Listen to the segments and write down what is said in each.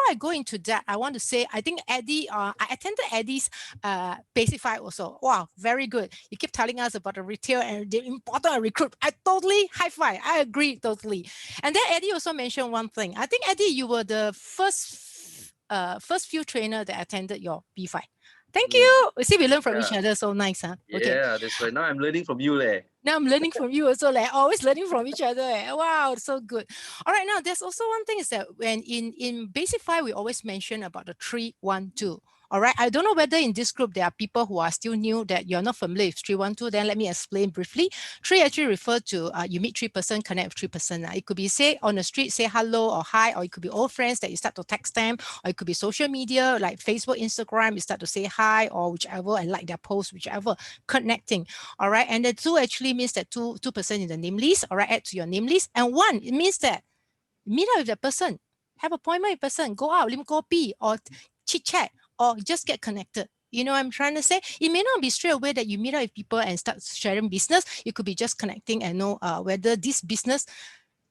I go into that, I want to say, I think Eddie, I attended Eddie's Basic 5 also. Wow, very good. You keep telling us about the retail and the important recruit. I totally high five. I agree totally. And then Eddie also mentioned one thing. I think Eddie, you were the first few trainer that attended your B5. Thank you. See, we learn from each Yeah. other. So nice, huh? Okay. Yeah, that's right. Now I'm learning from you, leh. Now I'm learning from you also, like always learning from each other. Wow, so good. All right, now there's also one thing is that when in Basic 5, we always mention about the 3-1-2. All right, I don't know whether in this group there are people who are still new that you're not familiar with 3-1-2. Then let me explain briefly. 3 actually refer to you meet 3-person, connect with 3-person. It could be say on the street, say hello or hi, or it could be old friends that you start to text them, or it could be social media like Facebook, Instagram, you start to say hi or whichever and like their post, whichever, connecting. All right, and the 2 actually means that 2% in the name list. All right, add to your name list. And 1, it means that meet up with that person, have appointment with person, go out, lim kopi, or chit chat, or just get connected. You know what I'm trying to say? It may not be straight away that you meet up with people and start sharing business. It could be just connecting and know whether this business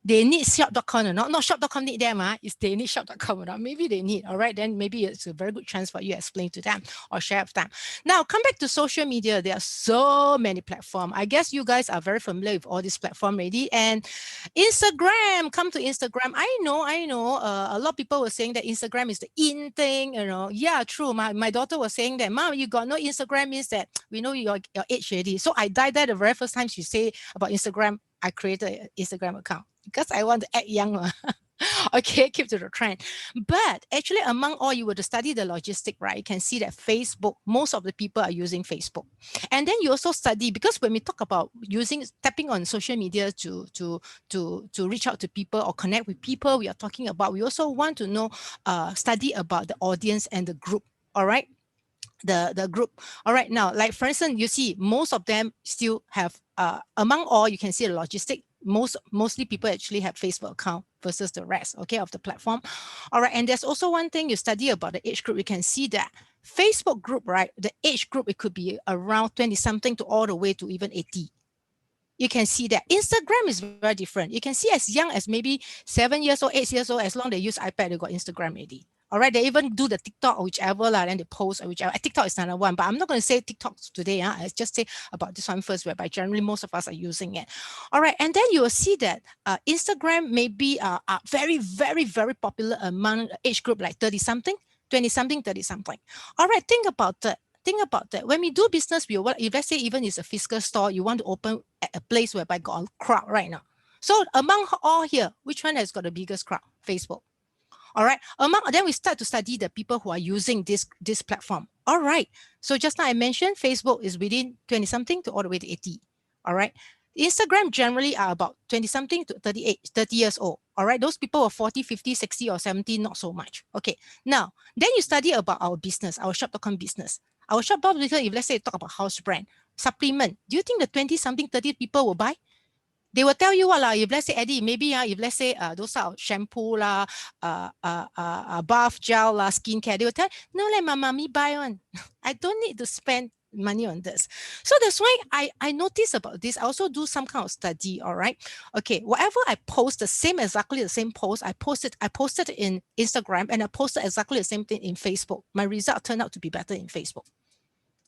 they need shop.com or not. Not shop.com need them, it's they need shop.com or not. Maybe they need, all right, then maybe it's a very good chance for you to explain to them or share with them. Now, come back to social media. There are so many platforms. I guess you guys are very familiar with all these platforms already. And Instagram, come to Instagram. I know, a lot of people were saying that Instagram is the in thing, you know. Yeah, true. My daughter was saying that, Mom, you got no Instagram means that we know your age already. So I died there the very first time she say about Instagram, I created an Instagram account because I want to act young. Okay, keep to the trend. But actually, among all, you were to study the logistic, right? You can see that Facebook, most of the people are using Facebook. And then you also study, because when we talk about tapping on social media to reach out to people or connect with people, we are talking about, we also want to know, study about the audience and the group. All right. The group. All right. Now, like for instance, you see most of them still have, among all, you can see the logistic. Mostly people actually have Facebook account versus the rest, okay, of the platform. All right. And there's also one thing you study about the age group. You can see that Facebook group, right? The age group, it could be around 20 something to all the way to even 80. You can see that Instagram is very different. You can see as young as maybe 7 years old, 8 years old, as long they use iPad, they got Instagram already. All right, they even do the TikTok or whichever, and they post or whichever. TikTok is another one, but I'm not going to say TikTok today. I just say about this one first, whereby generally most of us are using it. All right, and then you will see that Instagram may be very, very, very popular among age group like 30 something, 20 something, 30 something. All right, think about that. When we do business, if let's say even it's a physical store, you want to open at a place whereby got a crowd right now. So among all here, which one has got the biggest crowd? Facebook. All right. Then we start to study the people who are using this platform. All right. So just now I mentioned Facebook is within 20 something to all the way to 80. All right. Instagram generally are about 20 something to 30 years old. All right. Those people are 40, 50, 60 or 70, not so much. Okay. Now, then you study about our business, our shop.com business. Our shop.com business, if let's say talk about house brand, supplement, do you think the 20 something, 30 people will buy? They will tell you what, if let's say, Eddie, maybe if let's say those are shampoo bath gel skincare, they will tell, no, let my mommy buy one. I don't need to spend money on this. So that's why I notice about this. I also do some kind of study. All right. Okay. Whatever I post, exactly the same post, I posted in Instagram and I posted exactly the same thing in Facebook. My result turned out to be better in Facebook.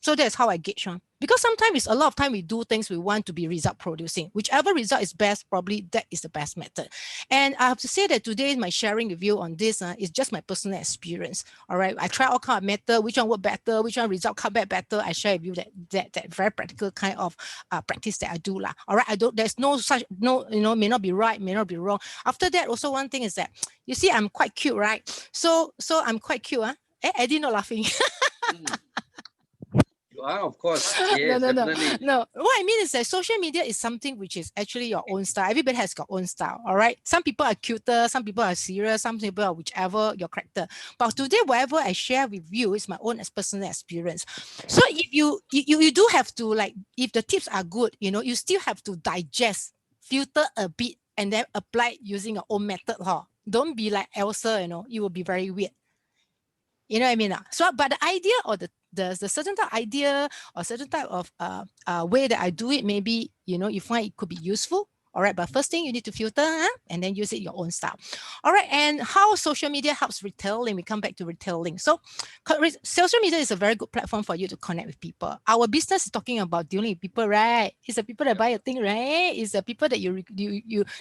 So that's how I gauge on. Because sometimes a lot of time we do things we want to be result producing. Whichever result is best, probably that is the best method. And I have to say that today my sharing with you on this is just my personal experience. All right. I try all kind of method, which one work better, which one result come back better. I share with you that very practical kind of practice that I do. All right. There's no such, may not be right, may not be wrong. After that, also one thing is that, you see, I'm quite cute, right? So I'm quite cute. Eddie not laughing. You are, of course. No, Yes, definitely. no. What I mean is that social media is something which is actually your own style. Everybody has got own style. All right. Some people are cuter, some people are serious, some people are whichever your character. But today, whatever I share with you is my own personal experience. So if you do have to, like, if the tips are good, you still have to digest, filter a bit, and then apply using your own method. Don't be like Elsa, you will be very weird. You know what I mean? So, but the idea or the certain type of idea or certain type of way that I do it, maybe, you find it could be useful. All right, but first thing you need to filter, and then use it your own style. All right, and how social media helps retailing. We come back to retailing. So social media is a very good platform for you to connect with people. Our business is talking about dealing with people, right? It's the people that buy a thing, right? It's the people that you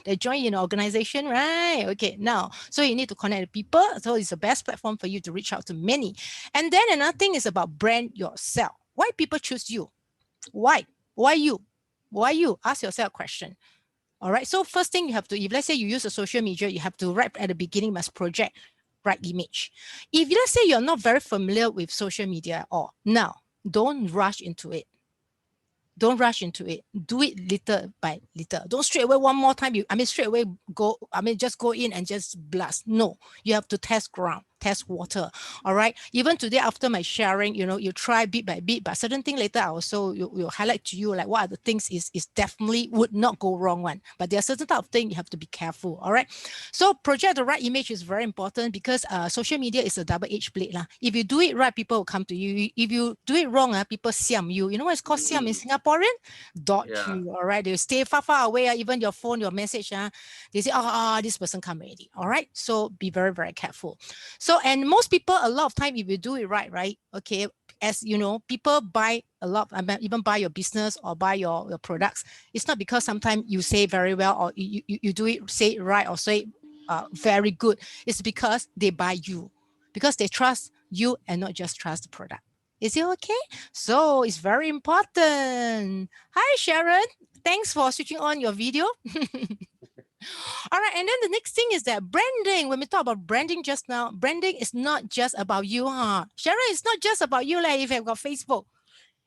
that join in an organization, right? Okay, now, so you need to connect with people. So it's the best platform for you to reach out to many. And then another thing is about brand yourself. Why people choose you? Why? Why you? Why you? Ask yourself a question. All right. So first thing you have to, if let's say you use a social media, you have to right at the beginning must project right image. If let's say you're not very familiar with social media at all, now don't rush into it. Don't rush into it. Do it little by little. Don't straight away one more time. Straight away just go in and just blast. No, you have to test ground, test water. All right. Even today, after my sharing, you try bit by bit, but certain thing later I also will highlight to you like what are the things is definitely would not go wrong one. But there are certain type of thing you have to be careful. All right. So project the right image is very important because social media is a double-edged blade lah. If you do it right, people will come to you. If you do it wrong, people siam you. You know what it's called siam in Singaporean? Dodge you. All right. They stay far away. Even your phone, your message, they say, this person come already. All right. So be very, very careful. So, and most people, a lot of time, if you do it right, okay, as you know, people buy a lot, even buy your business or buy your products. It's not because sometimes you say very well or you do it, say it right or say very good. It's because they buy you, because they trust you and not just trust the product. Is it okay? So it's very important. Hi, Sharon. Thanks for switching on your video. All right. And then the next thing is that branding. When we talk about branding just now, branding is not just about you, huh? Sharon, it's not just about you, like if you've got Facebook.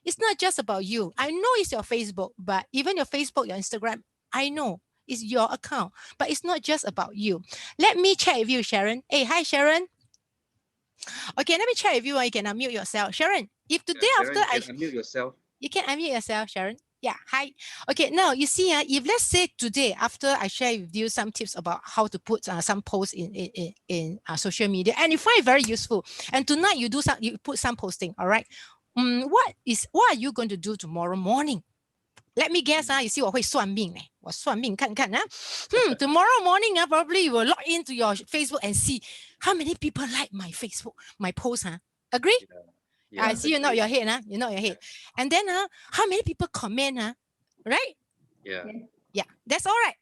It's not just about you. I know it's your Facebook, but even your Facebook, your Instagram, I know it's your account, but it's not just about you. Let me check with you, Sharon. Hey, hi, Sharon. Okay, let me check with you. You can unmute yourself. Sharon, if today Sharon, after you can unmute yourself. you can unmute yourself, Sharon. Yeah, hi. Okay, now you see, if let's say today after I share with you some tips about how to put some posts in social media, and you find it very useful, and tonight you put some posting, all right? What are you going to do tomorrow morning? Let me guess, you see 我会算命哎，我算命看看啊。Tomorrow morning, probably you will log into your Facebook and see how many people like my Facebook, my post, Agree? I see you nod your head, you nod your head. And then how many people comment, right? Yeah. Yeah, that's all right.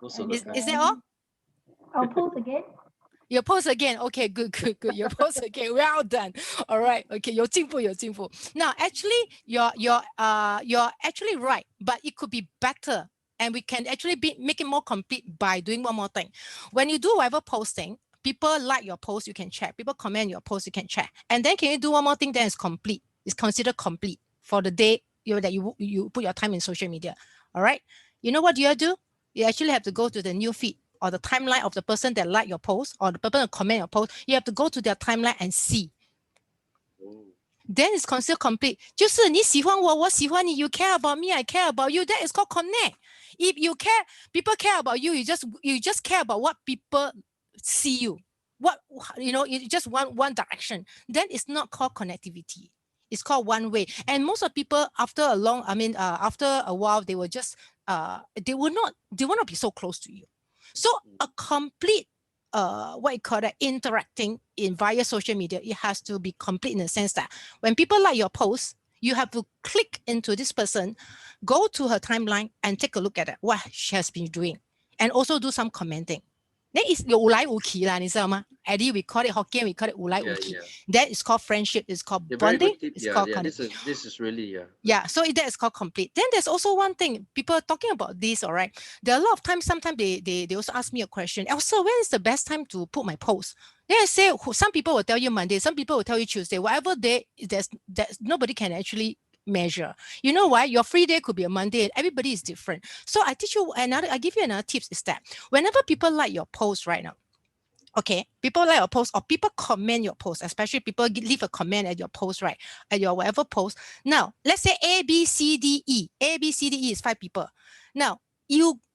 Most of the time. Is that all? I'll post again. You post again. Okay, good. You post again. Well done. All right. Okay, 有进步. Now, actually, you're actually right, but it could be better, and we can actually make it more complete by doing one more thing. When you do whatever posting, people like your post, you can check. People comment your post, you can check. And then can you do one more thing? Then it's complete. It's considered complete for the day that you put your time in social media. All right. You know what you do? You actually have to go to the new feed or the timeline of the person that like your post or the person that comment your post. You have to go to their timeline and see. Then it's considered complete. 就是你喜欢我，我喜欢你. You care about me, I care about you. That is called connect. If you care, people care about you. You just care about what people see you. What you just one direction. Then it's not called connectivity. It's called one way. And most of people after a while, they will just they will not be so close to you. So a complete what you call that interacting in via social media, it has to be complete in the sense that when people like your post, you have to click into this person, go to her timeline and take a look at it, what she has been doing, and also do some commenting. Then it's 有来无去啦，你知道吗？ Eddie, we call it Hokkien, we call it 无来无去. That is called friendship, it's called bonding, it's called connecting. This is really So that is called complete. Then there's also one thing, people are talking about this, all right? There are a lot of times, sometimes they also ask me a question, Elsa, when is the best time to put my post? Then I say, some people will tell you Monday, some people will tell you Tuesday, whatever day, there's nobody can actually measure. You know why? Your free day could be a Monday. Everybody is different. So I give you another tips is that whenever people like your post right now, okay, people like your post or people comment your post, especially people leave a comment at your post, right? At your whatever post. Now, let's say A, B, C, D, E. A, B, C, D, E is 5 people. Now,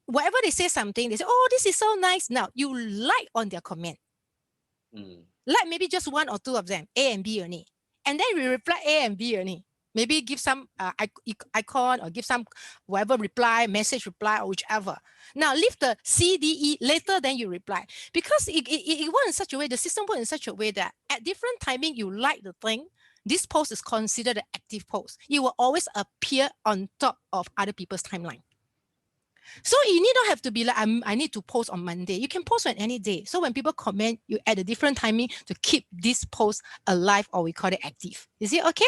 whatever they say something, they say, oh, this is so nice. Now, you like on their comment. Like maybe just one or two of them, A and B only. And then we reply A and B only. Maybe give some icon or give some whatever reply, message reply or whichever. Now leave the CDE later, then you reply, because it works in such a way, the system works in such a way that at different timing you like the thing, this post is considered an active post. It will always appear on top of other people's timeline. So you need not have to be like, I need to post on Monday. You can post on any day. So when people comment, you add a different timing to keep this post alive, or we call it active. Is it okay?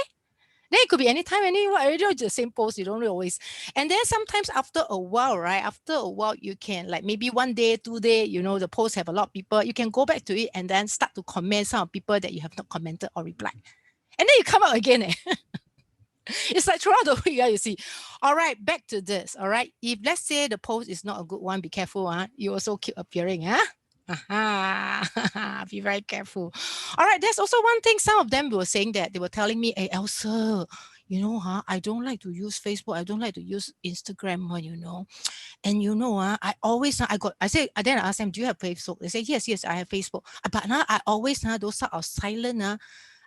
Then it could be anytime, anywhere, the same post. You don't really always. And then sometimes after a while, right? After a while, you can like maybe 1 day, 2 day, the post have a lot of people. You can go back to it and then start to comment some of people that you have not commented or replied. And then you come out again. It's like throughout the week, you see. All right, back to this. All right. If let's say the post is not a good one, be careful. You also keep appearing. Be very careful. All right. There's also one thing. Some of them were saying that they were telling me, hey, Elsa, I don't like to use Facebook. I don't like to use Instagram, And I always, then I asked them, do you have Facebook? They say, yes, I have Facebook. But now I always, those sort of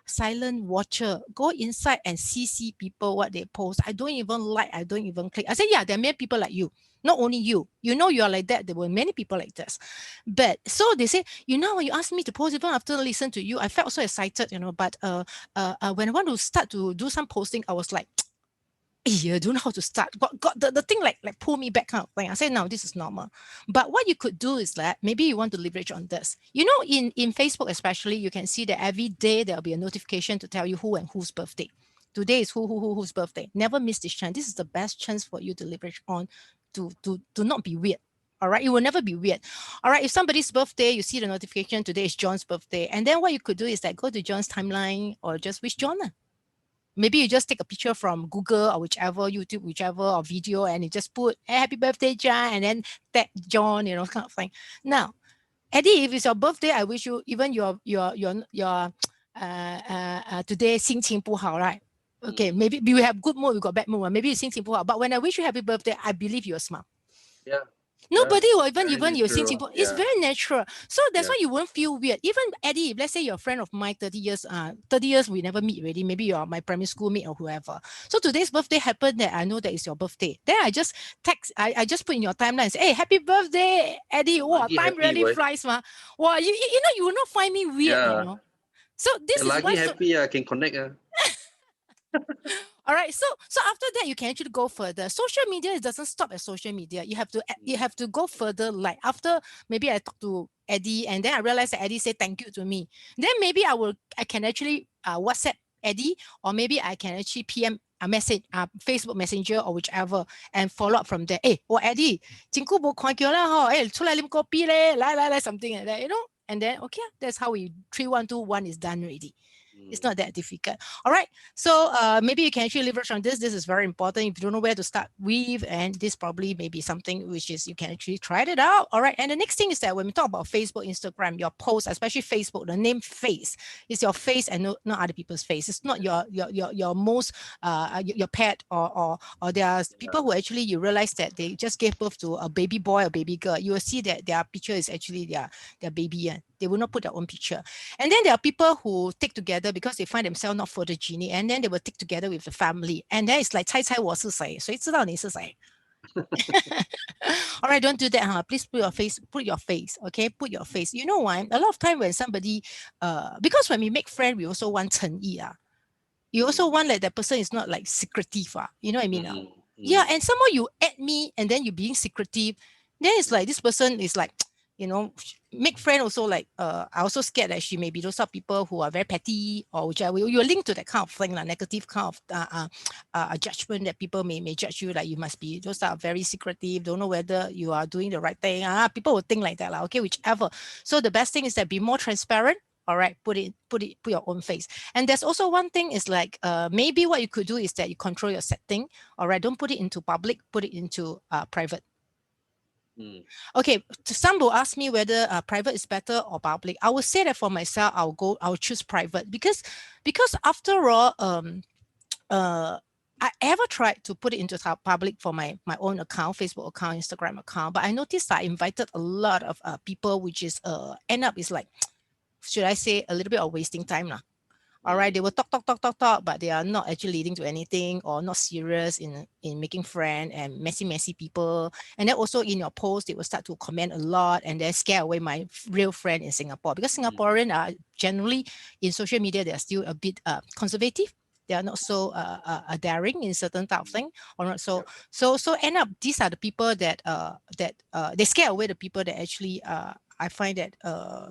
silent watcher, go inside and see people what they post. I don't even like, I don't even click. I say, yeah, there are many people like you. Not only you are like that. There were many people like this. But so they say, when you asked me to post, even after listening to you, I felt so excited, but when I want to start to do some posting, I was like, I don't know how to start. Got the thing like pull me back kind of thing. I said, no, this is normal. But what you could do is that maybe you want to leverage on this. In Facebook especially, you can see that every day there'll be a notification to tell you who and whose birthday. Today is whose birthday. Never miss this chance. This is the best chance for you to leverage on to not be weird. All right, it will never be weird. All right, if somebody's birthday, you see the notification, today is John's birthday. And then what you could do is that go to John's timeline or just wish John. Maybe you just take a picture from Google or whichever, YouTube, whichever, or video, and you just put, hey, happy birthday, John, and then tag John, kind of thing. Now, Eddie, if it's your birthday, I wish you, even your today 心情不好, right? Okay, maybe we have good mood, we got bad mood. Maybe you 心情不好, but when I wish you happy birthday, I believe you'll smile. Yeah. Nobody will Very even your natural. simple. It's Yeah. very natural. So that's why you won't feel weird. Even Eddie, if let's say you're a friend of mine, 30 years we never meet already. Maybe you're my primary school mate or whoever. So today's birthday happened that I know that it's your birthday. Then I just text, I just put in your timeline and say, hey, happy birthday, Eddie. Wow, Lucky time happy, really boy. flies, ma. Wow, you will not find me weird, Yeah. So this is Lucky why happy, I can connect. all right. So after that, you can actually go further. Social media, it doesn't stop at social media. You have to go further. Like after maybe I talk to Eddie, and then I realized that Eddie said thank you to me. Then maybe I can actually WhatsApp Eddie, or maybe I can actually PM a message, Facebook Messenger or whichever, and follow up from there. Hey, Eddie, 真久冇看叫啦吼，哎，出來啉咖啡咧，來 something like that, And then okay, that's how we 3, 1, 2, 1 is done already. It's not that difficult. All right. So maybe you can actually leverage on this. This is very important. If you don't know where to start with, and this probably may be something which is you can actually try it out. All right. And the next thing is that when we talk about Facebook, Instagram, your posts, especially Facebook, the name face is your face and not other people's face. It's not your most your pet or there are people who actually you realize that they just gave birth to a baby boy or baby girl. You will see that their picture is actually their baby, and they will not put their own picture. And then there are people who take together because they find themselves not photogenic, and then they will take together with the family. And then it's like 猜猜我是谁，谁知道你是谁？ All right, don't do that, huh? Please put your face, okay? Put your face. You know why? A lot of time when somebody, because when we make friends, we also want 诚意. You also want like that person is not like secretive. You know what I mean? Yeah, and somehow you add me and then you being secretive. Then it's like this person is like, make friend also like I also scared that she may be those sort of people who are very petty or which you're linked to that kind of thing, like negative kind of judgment that people may judge you, like you must be those are very secretive, don't know whether you are doing the right thing. People will think like that, like, okay, whichever. So the best thing is that be more transparent. All right, put your own face. And there's also one thing is like maybe what you could do is that you control your setting. All right, don't put it into public, put it into private. Okay, some will ask me whether private is better or public. I would say that for myself, I'll choose private because after all, I ever tried to put it into public for my own account, Facebook account, Instagram account, but I noticed I invited a lot of people, which is end up is like, should I say, a little bit of wasting time. All right, they will talk, but they are not actually leading to anything or not serious in making friends and messy people. And then also in your post, they will start to comment a lot and then scare away my real friend in Singapore because Singaporean are generally in social media, they are still a bit conservative. They are not so daring in certain type of thing, or not so. So end up these are the people that they scare away the people that actually I find that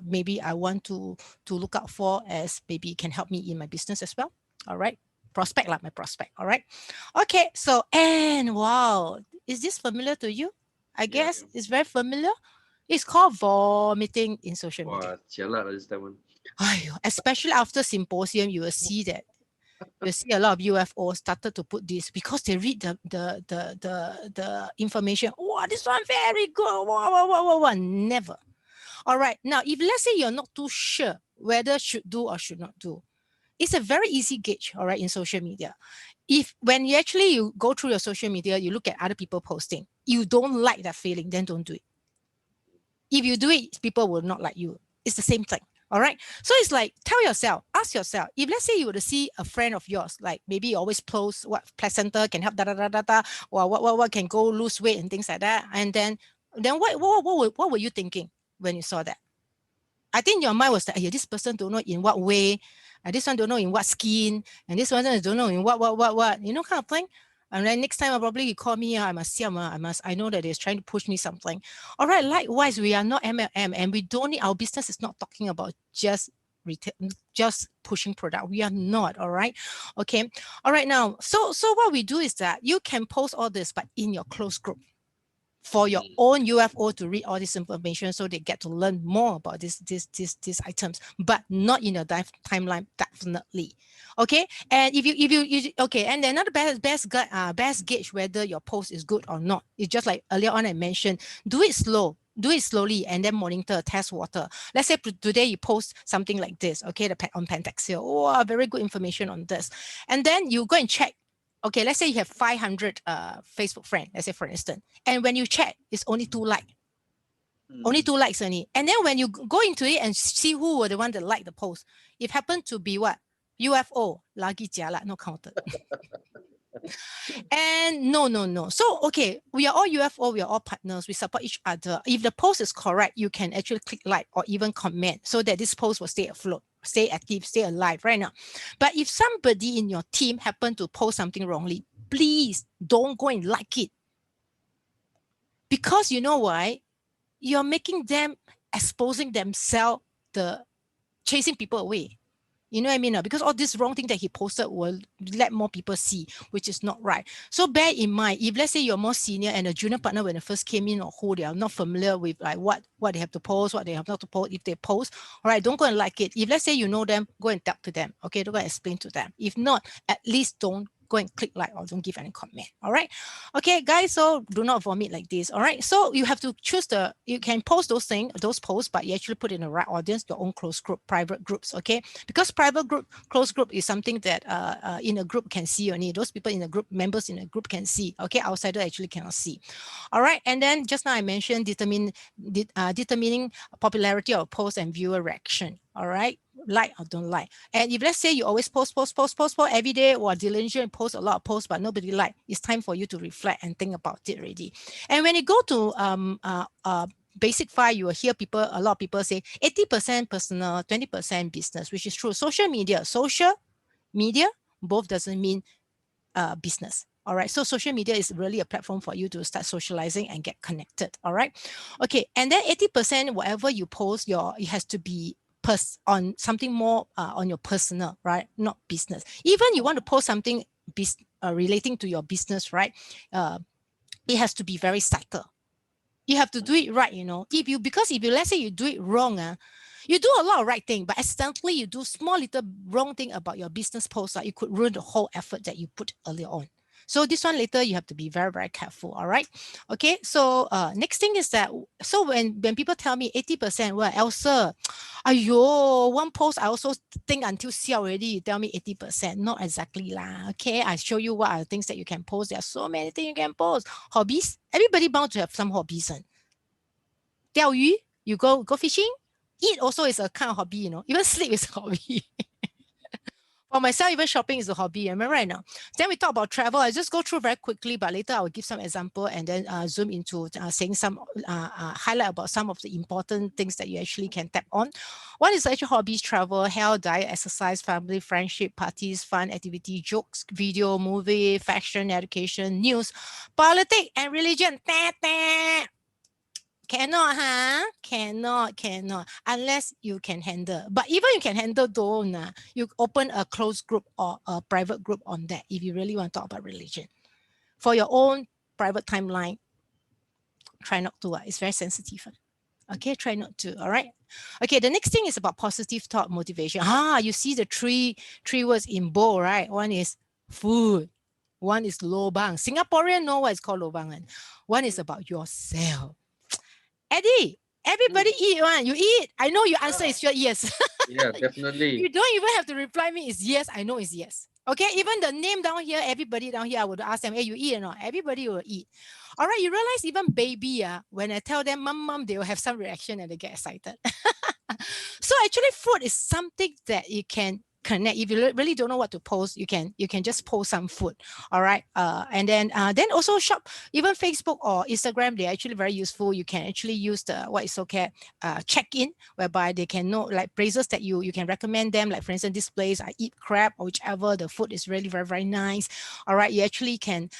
maybe I want to look out for as maybe can help me in my business as well. All right. Prospect like my prospect. All right. Okay. So, and wow, is this familiar to you? I guess it's very familiar. It's called vomiting in social media. Wow, jialat lah this time one. Especially after symposium, you will see that you see a lot of UFOs started to put this because they read the information. Wow, this one very good. Wow. Never. All right. Now, if let's say you're not too sure whether should do or should not do, it's a very easy gauge, all right, in social media. If when you go through your social media, you look at other people posting, you don't like that feeling, then don't do it. If you do it, people will not like you. It's the same thing. All right. So it's like ask yourself, if let's say you were to see a friend of yours, like maybe you always post what placenta can help or what can go lose weight and things like that. And then what were you thinking when you saw that? I think your mind was like, yeah, this person don't know in what way, this one don't know in what skin, and this one don't know in what, kind of thing. And then next time, probably you call me, I know that they're trying to push me something. All right, likewise, we are not MLM, and we don't need, our business is not talking about just retail, just pushing product. We are not, all right? Okay, all right, now, so what we do is that you can post all this, but in your close group, for your own UFO to read all this information so they get to learn more about these items, but not in your timeline, definitely. Okay. And if you okay, and another best gauge whether your post is good or not. It's just like earlier on I mentioned, do it slowly and then monitor, test water. Let's say today you post something like this, okay, on Pentaxia. Oh, very good information on this. And then you go and check. Okay, let's say you have 500 Facebook friends, let's say for instance, and when you check, it's only 2 likes. Only 2 likes only. And then when you go into it and see who were the one that liked the post, it happened to be what? UFO, lagi jialat, not counted. And no. So, okay, we are all UFO, we are all partners, we support each other. If the post is correct, you can actually click like or even comment so that this post will stay afloat, stay active, stay alive right now. But if somebody in your team happen to post something wrongly, please don't go and like it. Because you know why? You're making them exposing themselves, chasing people away. You know what I mean? Because all this wrong thing that he posted will let more people see, which is not right. So bear in mind, if let's say you're more senior and a junior partner when they first came in or who they are not familiar with, like what they have to post, what they have not to post, if they post, all right, don't go and like it. If let's say you know them, go and talk to them. Okay, don't go and explain to them. If not, at least don't go and click like or don't give any comment. All right. Okay, guys. So do not vomit like this. All right. So you have to choose you can post those posts, but you actually put in the right audience, your own close group, private groups. Okay. Because private group, close group is something that in a group can see only. Those people in a group, members in a group can see. Okay. Outsider actually cannot see. All right. And then just now I mentioned determining popularity of post and viewer reaction. All right. Like or don't like. And if let's say you always post every day or diligent post a lot of posts, but nobody like, it's time for you to reflect and think about it already. And when you go to basic 5, you will hear a lot of people say 80% personal, 20% business, which is true. Social media, both doesn't mean business. All right. So social media is really a platform for you to start socializing and get connected. All right. Okay. And then 80%, whatever you post, it has to be on something more on your personal, right? Not business. Even you want to post something relating to your business, right? It has to be very subtle. You have to do it right, because if you, let's say you do it wrong, you do a lot of right thing, but accidentally you do small little wrong thing about your business post, it could ruin the whole effort that you put earlier on. So this one later you have to be very, very careful. All right. Okay. So next thing is that, so when people tell me 80%, well, Elsa, one post I also think until see already, you tell me 80%. Not exactly lah. Okay. I show you what are the things that you can post. There are so many things you can post. Hobbies. Everybody bound to have some hobbies. 钓鱼, you go fishing. Eat also is a kind of hobby, even sleep is a hobby. For myself, even shopping is a hobby. Am I right now? Then we talk about travel. I just go through very quickly, but later I will give some example and then zoom into saying some highlight about some of the important things that you actually can tap on. One is actually hobbies, travel, health, diet, exercise, family, friendship, parties, fun, activity, jokes, video, movie, fashion, education, news, politics, and religion. Cannot, huh? Cannot. Unless you can handle. But even you can handle, don't. You open a closed group or a private group on that if you really want to talk about religion. For your own private timeline, try not to. It's very sensitive. Okay, try not to. All right. Okay, the next thing is about positive thought motivation. You see the three words in bold, right? One is food. One is lobang. Singaporean know what is called lobang. And one is about yourself. Eddie, everybody eat one. You eat. I know your answer is your yes. Yeah, definitely. You don't even have to reply me. It's yes. I know it's yes. Okay. Even the name down here, everybody down here, I would ask them, hey, you eat or not? Everybody will eat. All right. You realize even baby, when I tell them mom, they will have some reaction and they get excited. So actually food is something that you can connect. If you really don't know what to post, you can just post some food. All right. And then also shop, even Facebook or Instagram, they're actually very useful. You can actually use the what is okay check-in, whereby they can know like places that you can recommend them. Like for instance, this place I eat crab or whichever, the food is really very, very nice. All right. You actually can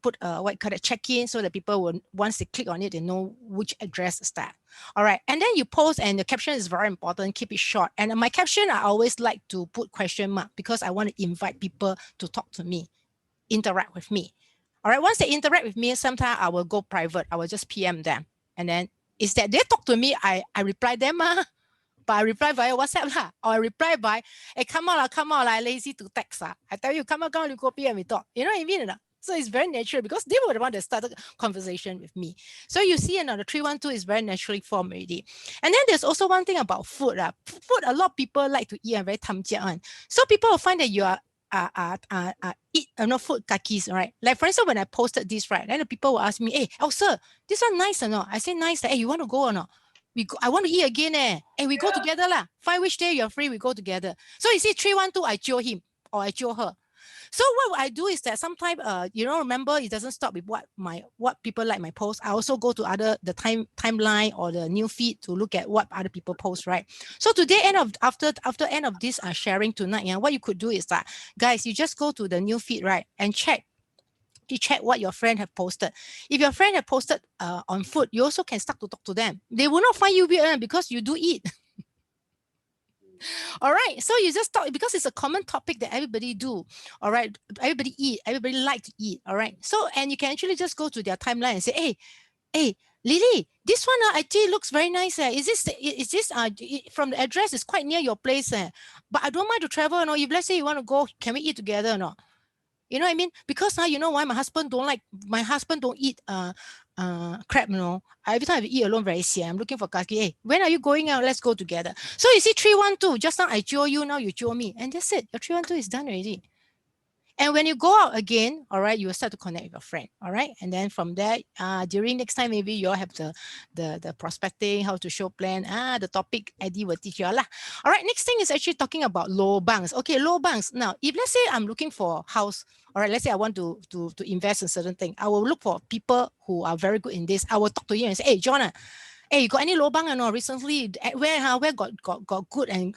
put what you call it check-in, so that people will, once they click on it, they know which address is that. All right. And then you post, and the caption is very important. Keep it short. And my caption, I always like to put question mark because I want to invite people to talk to me, interact with me. All right. Once they interact with me, sometimes I will go private. I will just PM them. And then is that they talk to me, I reply them. But I reply via WhatsApp lah, or I reply by, hey, come on, I lazy to text. I tell you, come on, you go PM, we talk. You know what I mean? So it's very natural because they were the one that started conversation with me. So you see, the 312 is very naturally formed already. And then there's also one thing about food. Food, a lot of people like to eat and very tamjia. So people will find that you are eat food kakis, right? Like for instance, when I posted this, right, then the people will ask me, hey, Elsa, this one nice or not? I say nice. Hey, you want to go or not? I want to eat again. Hey, we go together lah. Find which day you're free, we go together. So you see, 312, I jio him or I jio her. So what I do is that sometimes, remember, it doesn't stop with what people like my post. I also go to the timeline or the new feed to look at what other people post, right? So today, after end of this sharing tonight, what you could do is that, guys, you just go to the new feed, right, and check. You check what your friend have posted. If your friend have posted on food, you also can start to talk to them. They will not find you weird because you do eat. All right. So you just talk because it's a common topic that everybody do. All right. Everybody eat. Everybody like to eat. All right. So, and you can actually just go to their timeline and say, hey, Lily, this one actually looks very nice. Is this from the address? It's quite near your place. But I don't mind to travel. If let's say you want to go, can we eat together or not? You know what I mean? Because now you know why my husband don't eat crab, Every time I eat alone very sian. I'm looking for kaki. Hey, when are you going out? Let's go together. So you see 312, just now I jio you, now you jio me. And that's it. Your 312 is done already. And when you go out again, all right, you will start to connect with your friend, all right? And then from there, during next time, maybe you all have the prospecting, how to show plan, the topic Eddie will teach you all lah. All right, next thing is actually talking about lobangs. Okay, lobangs. Now, if let's say I'm looking for house, all right, let's say I want to invest in certain thing, I will look for people who are very good in this. I will talk to you and say, hey, Jonah, hey, you got any lobang or not recently? Where got good and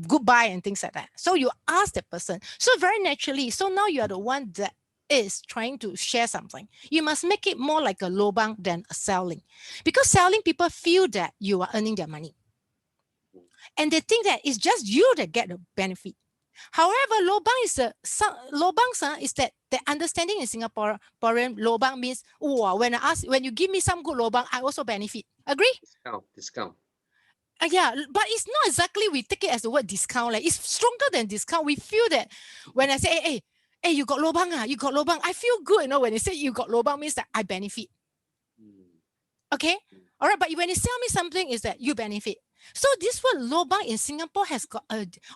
good buy and things like that. So you ask the person. So very naturally. So now you are the one that is trying to share something. You must make it more like a lobang than a selling, because selling, people feel that you are earning their money, and they think that it's just you that get the benefit. However, lobang is is that the understanding in Singaporean lobang means, when you give me some good lobang, I also benefit. Agree? Discount. Yeah, but it's not exactly we take it as the word discount. Like it's stronger than discount. We feel that when I say, hey, you got lobang, you got lobang, I feel good. When you say you got lobang means that I benefit. Okay, all right. But when you sell me something, is that you benefit. So this word lobang in Singapore has got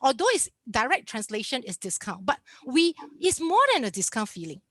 although its direct translation is discount, but it's more than a discount feeling.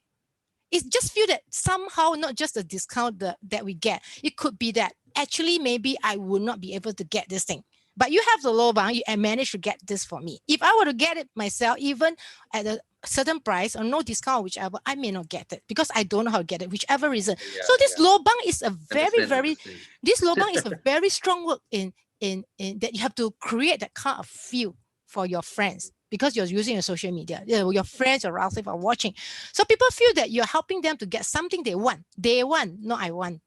It's just feel that somehow not just a discount that we get. It could be that actually maybe I would not be able to get this thing, But you have the lobang and manage to get this for me. If I were to get it myself, even at a certain price or no discount, whichever, I may not get it because I don't know how to get it, whichever reason. So this lobang is a very this lobang is a very strong work in that you have to create that kind of feel for your friends because you're using your social media. Your friends or relatives are watching. So people feel that you're helping them to get something they want. They want, not I want.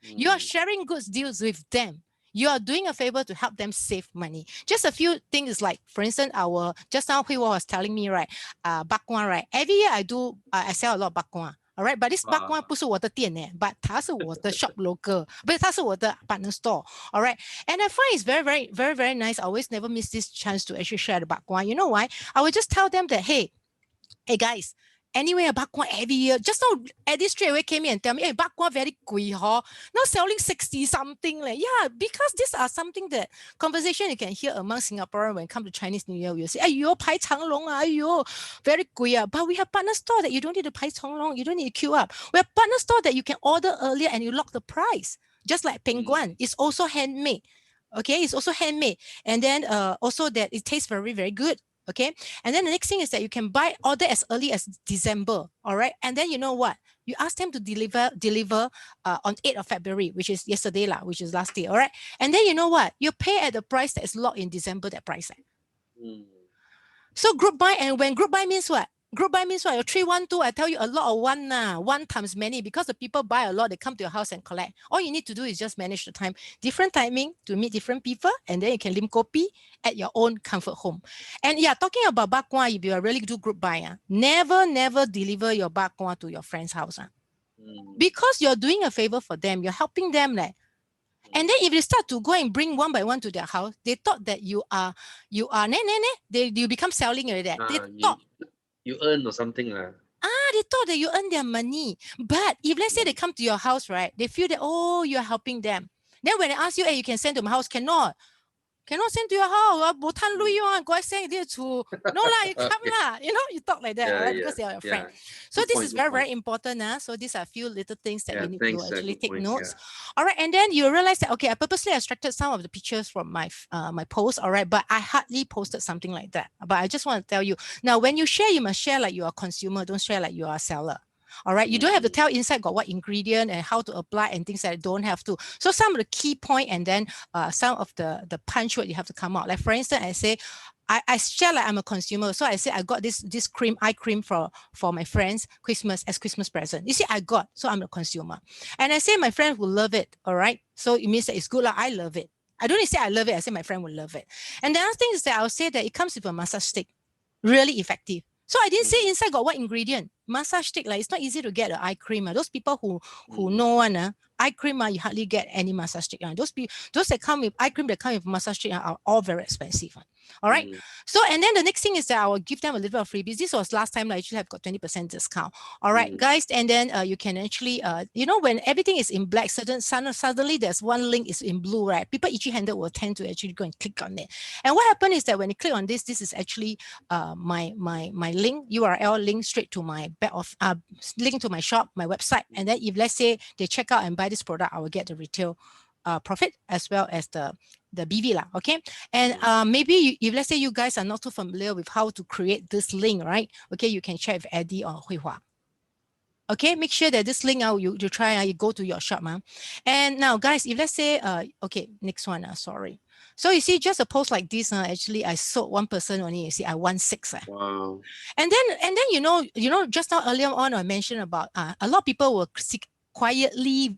You are sharing good deals with them. You are doing a favor to help them save money. Just a few things like, for instance, just now Hui was telling me, right, bak kwa, right? Every year I sell a lot of bak kwa. All right, but this bak kwa 不是我的店 but 它是我的 shop local, but 它是我的 partner store. All right, and I find it's very nice. I always never miss this chance to actually share the bak kwa. You know why? I would just tell them that, hey guys, anyway, bak kwa every year. Just now, Eddie straight away came in and tell me, hey, bak kwa very贵, huh? Now selling 60 something. Yeah, because these are something that conversation you can hear among Singaporeans when it comes to Chinese New Year. We'll say, "Ayo, pai chang long, ayo, very 贵 ah." But we have partner store that you don't need to pai chang long, you don't need to queue up. We have partner store that you can order earlier and you lock the price. Just like Peng Guan, it's also handmade. Okay, it's also handmade. And then also that it tastes very good. Okay. And then the next thing is that you can order as early as December. All right. And then you know what? You ask them to deliver on 8th of February, which is yesterday, which is last day. All right. And then you know what? You pay at the price that is locked in December, that price. So group buy, and when group buy means what? Group buy means what? Your 312, I tell you a lot of one times many, because the people buy a lot, they come to your house and collect. All you need to do is just manage the time, different timing to meet different people, and then you can lim kopi at your own comfort home. And yeah, talking about bak kwa, if you really do group buy, never deliver your bak kwa to your friend's house. Because you're doing a favor for them, you're helping them. And then if you start to go and bring one by one to their house, they thought that you become selling already. They thought you earn or something. they thought that you earn their money. But if let's say they come to your house, right, they feel that, oh, you're helping them. Then when they ask you, hey, you can send to my house, cannot send to your house. Go send it to no lah, you come lah. You talk like that, right? Because they are your friend. So this is very important. So these are a few little things that we need to actually take notes. All right, and then you realize that, okay, I purposely extracted some of the pictures from my my post. All right, but I hardly posted something like that. But I just want to tell you now, when you share, you must share like you are a consumer. Don't share like you are a seller. All right, you don't have to tell inside got what ingredient and how to apply and things that don't have to. So some of the key point, and then some of the punch word you have to come out. Like for instance, I say, I share like I'm a consumer. So I say I got this eye cream for my friends as Christmas present. You see, I got, so I'm a consumer. And I say my friend will love it. All right. So it means that it's good. Like, I love it. I don't say I love it. I say my friend will love it. And the other thing is that I'll say that it comes with a massage stick. Really effective. So I didn't say inside got what ingredient. Massage stick, like it's not easy to get an eye cream. Those people who know one, eye cream, you hardly get any massage stick. Those that come with eye cream that come with massage stick are all very expensive. All right. So, and then the next thing is that I will give them a little bit of freebies. This was last time I actually have got 20% discount. All right, guys. And then you can actually, when everything is in black, suddenly there's one link is in blue, right? People itchy-handed will tend to actually go and click on it. And what happened is that when you click on this is actually my link, URL link straight to my link to my shop, my website. And then if let's say they check out and buy this product, I will get the retail profit as well as the BV lah, okay? And maybe if let's say you guys are not too familiar with how to create this link, right? Okay, you can check with Eddie or Hui Hua. Okay, make sure that this link you try, you go to your shop. And now guys, if let's say, okay, next one, sorry. So you see, just a post like this, actually I sold one person only, you see, I won 6. Wow. And then, just now earlier on, I mentioned about a lot of people will quietly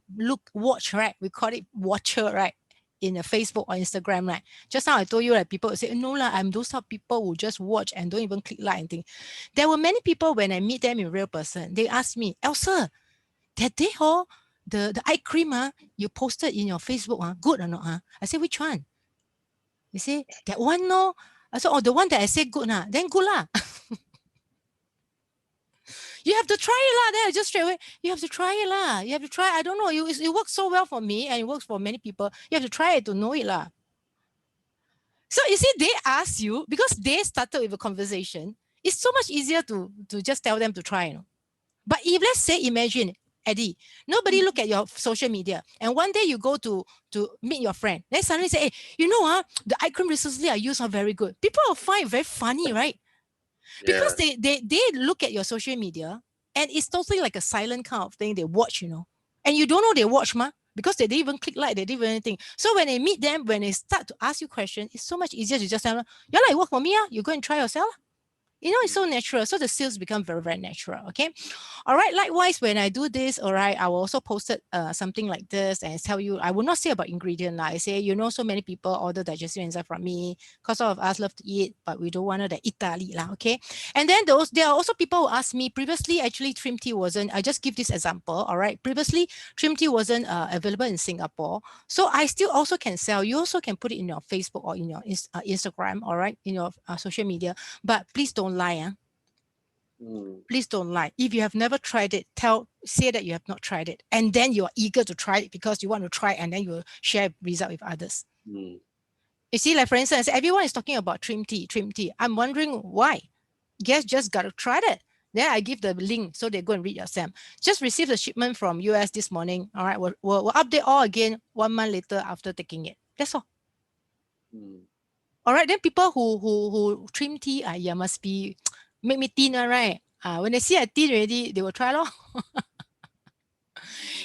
watch, right? We call it watcher, right? In a Facebook or Instagram, right? Just now I told you, like, people will say, no, I'm those type of people who just watch and don't even click like and things. There were many people when I meet them in real person, they ask me, Elsa, that day, the eye cream you posted in your Facebook, good or not? I say, which one? You see, that one, no. I said, the one that I said good, then good lah. You have to try it lah. Then I just straight away, you have to try it lah. You have to try. I don't know. It works so well for me and it works for many people. You have to try it to know it lah. So you see, they ask you because they started with a conversation. It's so much easier to just tell them to try. But if let's say, imagine Eddie, nobody look at your social media. And one day you go to meet your friend. Then suddenly say, hey, the eye cream recently I used are very good. People will find it very funny, right? Because Yeah. they look at your social media and it's totally like a silent kind of thing they watch, and you don't know they watch because they didn't even click like, they didn't even anything. So when they meet them, when they start to ask you questions, it's so much easier to just tell them, yeah, like work for me, you go and try yourself. It's so natural. So the sales become very, very natural. Okay. All right. Likewise, when I do this, all right, I will also post it, something like this and tell you, I will not say about ingredient. I say, so many people order digestive enzyme from me because all of us love to eat, but we don't want to Italy. Okay. And then there are also people who ask me previously, actually, trim tea wasn't, I just give this example. All right. Previously, trim tea wasn't available in Singapore. So I still also can sell. You also can put it in your Facebook or in your Instagram. All right. In your social media. But please don't lie. Please don't lie. If you have never tried it, say that you have not tried it. And then you are eager to try it because you want to try, and then you share result with others. You see, like for instance, everyone is talking about trim tea. I'm wondering why. Guess just got to try it. Then I give the link so they go and read yourself. Just received a shipment from US this morning. All right, we'll update all again 1 month later after taking it. That's all. All right, then people who trim tea, yeah, must be make me thinner, right? When they see I thin already, they will try lor.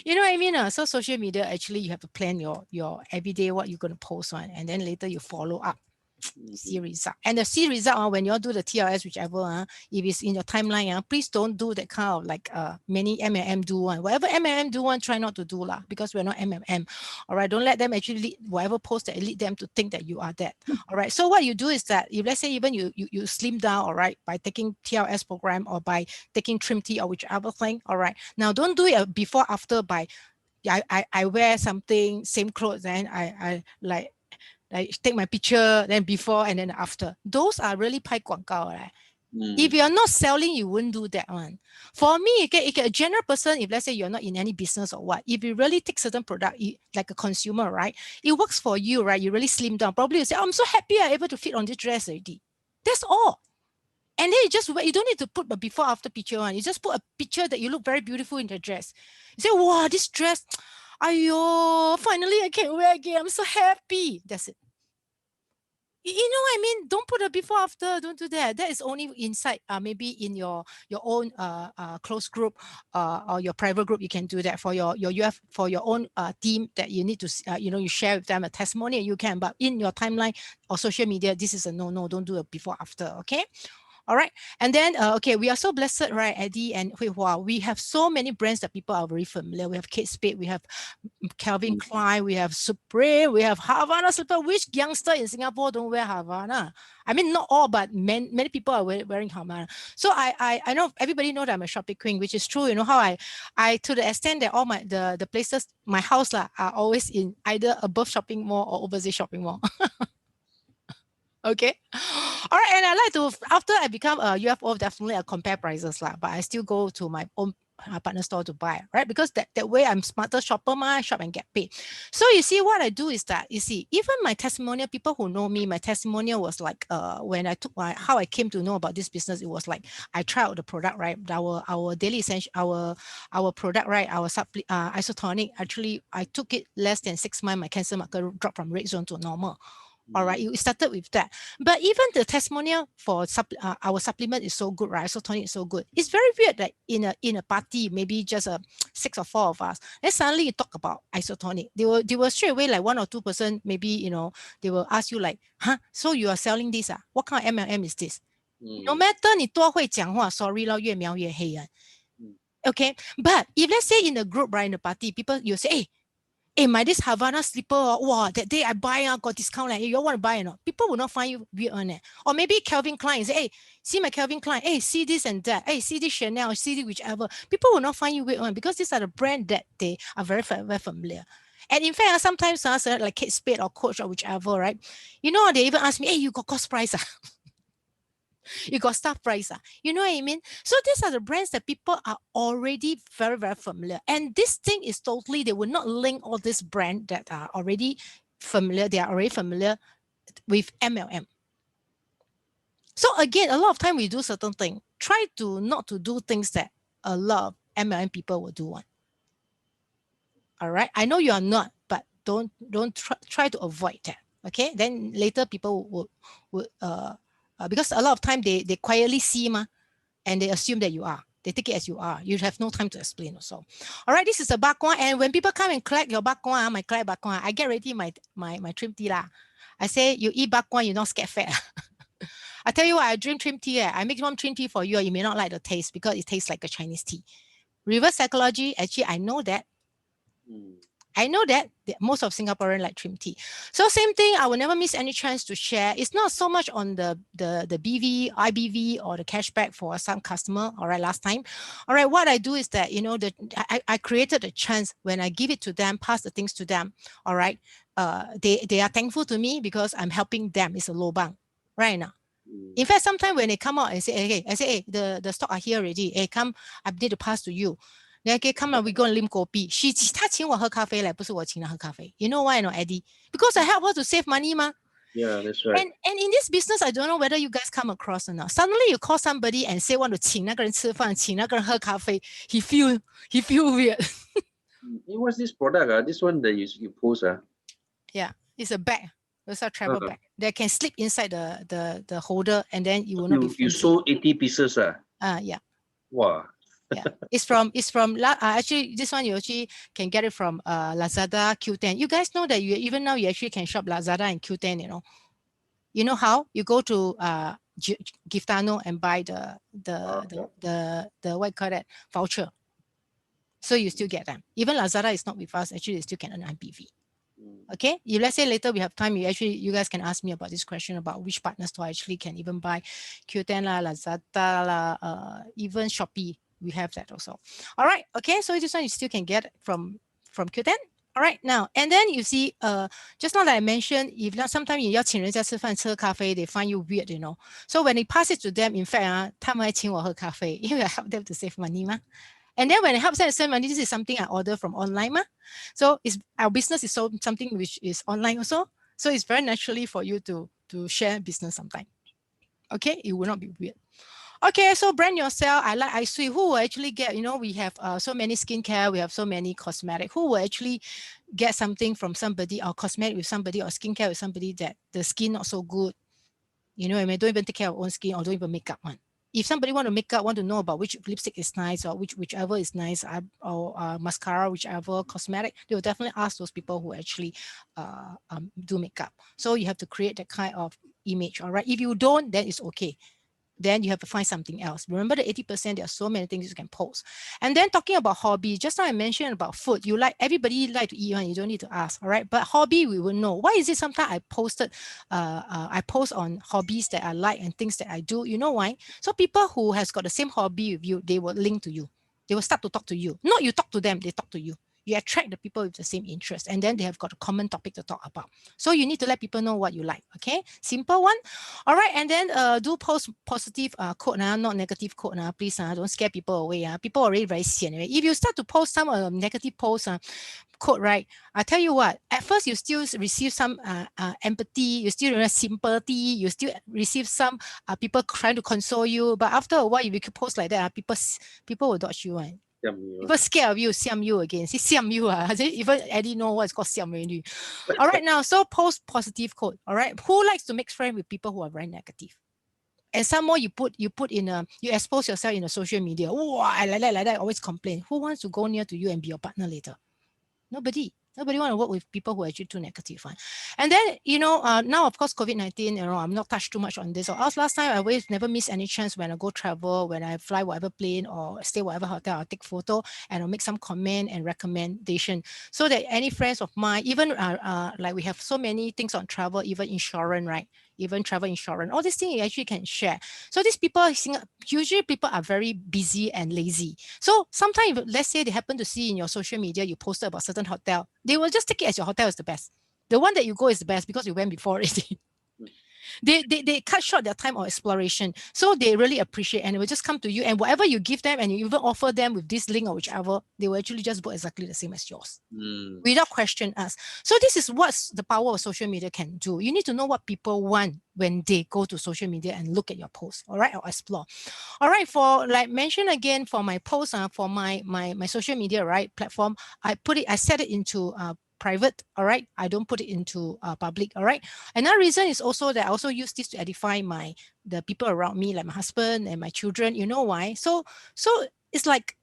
You know what I mean? So social media, actually, you have to plan your everyday what you're going to post on, and then later you follow up. See result. And the see result, when you all do the TLS, whichever, if it's in your timeline, please don't do that kind of like many MLM do one. Whatever MLM do one, try not to do lah, because we're not MLM. All right, don't let them actually lead whatever post that lead them to think that you are that. All right, so what you do is that if let's say even you slim down, all right, by taking TLS program or by taking trim tea or whichever thing, all right. Now don't do it before after by I wear something same clothes, then I like take my picture, then before and then after. Those are really 拍广告, right? If you're not selling, you wouldn't do that one. For me, a general person, if let's say you're not in any business or what, if you really take certain product, like a consumer, right? It works for you, right? You really slim down. Probably you say, oh, I'm so happy I'm able to fit on this dress already. That's all. And then you don't need to put a before after picture on. You just put a picture that you look very beautiful in the dress. You say, wow, this dress, ayo, finally I can wear again. I'm so happy. That's it. You know what I mean? Don't put a before after. Don't do that. That is only inside, maybe in your own close group, or your private group. You can do that for for your own team that you need to you share with them a testimony. You can, but in your timeline or social media, this is a no. Don't do a before after. Okay. All right. And then, okay, we are so blessed, right, Eddie and Hui Hua. We have so many brands that people are very familiar. We have Kate Spade, we have Calvin Klein, we have Supreme, we have Havana slipper. Which youngster in Singapore don't wear Havana? I mean, not all, but many people are wearing Havana. So I know everybody know that I'm a shopping queen, which is true. You know how I to the extent that all the places, my house are always in either above shopping mall or overseas shopping mall. Okay. All right. And I like to, after I become a UFO, definitely I compare prices lah, but I still go to my own partner store to buy, right? Because that way I'm smarter shopper, shop and get paid. So you see, what I do is that, you see, even my testimonial, people who know me, my testimonial was like, when I took how I came to know about this business, it was like, I tried out the product, right? Our daily essential, our product, right? Our isotonic, actually, I took it less than 6 months, my cancer marker dropped from red zone to normal. All right, you started with that. But even the testimonial for our supplement is so good, right? Isotonic is so good. It's very weird that in a party, maybe just 6 or 4 of us, then suddenly you talk about isotonic. They will straight away like 1 or 2%, maybe, they will ask you like, huh? So you are selling this? What kind of MLM is this? No matter 你多会讲话 sorry 咯，越描越黑啊。Okay, but if let's say in a group, right, in a party, people, you say, hey, my this Havana slipper, wow, that day I buy, got discount. Like, hey, you want to buy or not? People will not find you weird on it. Or maybe Calvin Klein say, hey, see my Calvin Klein, hey, see this and that, hey, see this Chanel, see this whichever. People will not find you weird on because these are the brand that they are very, very familiar. And in fact, sometimes like Kate Spade or Coach or whichever, right? They even ask me, hey, you got cost price? You got staff price. You know what I mean? So these are the brands that people are already very, very familiar. And this thing is totally, they will not link all this brand that are already familiar. They are already familiar with MLM. So again, a lot of time we do certain things. Try to not to do things that a lot of MLM people will do one. All right. I know you are not, but don't try to avoid that. Okay. Then later people will because a lot of time they quietly see and they assume that you are. They take it as you are. You have no time to explain also. All right, this is the bak kwa. And when people come and collect your bak kwa, my collect bak kwa, I get ready my trim tea lah. I say, you eat bak kwa, you're not scared fat. I tell you what, I drink trim tea. I make one trim tea for you. You may not like the taste because it tastes like a Chinese tea. Reverse psychology, actually, I know that. I know that most of Singaporeans like trim tea. So same thing, I will never miss any chance to share. It's not so much on the BV, IBV or the cashback for some customer, all right, last time. All right, what I do is that, you know, I created a chance when I give it to them, pass the things to them, all right. They are thankful to me because I'm helping them. It's a lobang, right now. In fact, sometimes when they come out and say, hey, I say, hey, the stock are here already. Hey, come, I need to pass to you. Then come on, we go and lim kopi. 他请我喝咖啡嘞，不是我请他喝咖啡。You know why, no, Eddie? Because I help her to save money, ma. Yeah, that's right. And in this business, I don't know whether you guys come across or not. Suddenly you call somebody and say want to 请那个人吃饭，请那个人喝咖啡. He feel weird. What's this product? This one that you post? Yeah, it's a bag. It's a travel bag. They can slip inside the holder, and then you will not be. You sold 80 pieces. Yeah. Wow. Yeah, it's from actually this one you actually can get it from Lazada, Q10. You guys know that even now you actually can shop Lazada and Q10. You know how you go to Giftano and buy the what you call that voucher. So you still get them. Even Lazada is not with us. Actually, you still can earn IPV. Okay, if let's say later we have time, you guys can ask me about this question about which partner store actually can even buy Q10 la, Lazada la, even Shopee. We have that also. All right. Okay. So this one you still can get from Q10. All right. Now, and then you see, just now that I mentioned, if not, sometimes you 邀请人家吃饭喝咖啡, they find you weird, you know. So when you pass it to them, in fact, 他们还请我喝咖啡,因为 I help them to save money, ma. And then when it helps them to save money, this is something I order from online, ma. So our business is something which is online also. So it's very naturally for you to share business sometime. Okay, it will not be weird. Okay, so brand yourself. I see who will actually get, you know, we have so many skincare, we have so many cosmetic. Who will actually get something from somebody, or cosmetic with somebody, or skincare with somebody that the skin not so good, you know, and they don't even take care of own skin or don't even make up one. If somebody want to know about which lipstick is nice or whichever is nice, or mascara, whichever cosmetic, they will definitely ask those people who actually do makeup. So you have to create that kind of image. All right. If you don't, then it's okay. Then you have to find something else. Remember the 80%, there are so many things you can post. And then talking about hobby, just now I mentioned about food. Everybody like to eat one, you don't need to ask, all right? But hobby, we will know. Why is it sometimes I post on hobbies that I like and things that I do? You know why? So people who has got the same hobby with you, they will link to you. They will start to talk to you. Not you talk to them, they talk to you. You attract the people with the same interest, and then they have got a common topic to talk about. So you need to let people know what you like. Okay, simple one. All right, and then do post positive quote, not negative quote. Please, don't scare people away. People are already very sian. If you start to post some negative posts, quote, right? I tell you what, at first you still receive some empathy, you still receive sympathy, you still receive some people trying to console you. But after a while, if you could post like that, people will dodge you. Right? People scared of you, siam you again. See, siam you. Even Eddie know what's called siam already. All right, now, so post positive quote. All right. Who likes to make friends with people who are very negative? And some more you expose yourself in the social media. Oh, I like that, always complain. Who wants to go near to you and be your partner later? Nobody want to work with people who are actually too negative. And then, now, of course, COVID-19, I'm not touched too much on this. Last time, I always never miss any chance when I go travel, when I fly whatever plane or stay whatever hotel, I'll take photo and I'll make some comment and recommendation so that any friends of mine, even like we have so many things on travel, even insurance, right? Even travel insurance, all these things you actually can share. So these people, usually people are very busy and lazy. So sometimes, let's say they happen to see in your social media, you posted about certain hotel, they will just take it as your hotel is the best. The one that you go is the best because you went before already. They cut short their time of exploration. So they really appreciate, and they will just come to you, and whatever you give them and you even offer them with this link or whichever, they will actually just book exactly the same as yours without question us. So this is what the power of social media can do. You need to know what people want when they go to social media and look at your post, all right, or explore. All right, for like mention again, for my post, for my social media, right, platform, I set it into private, all right. I don't put it into public, all right. Another reason is also that I also use this to edify the people around me, like my husband and my children. You know why? So it's like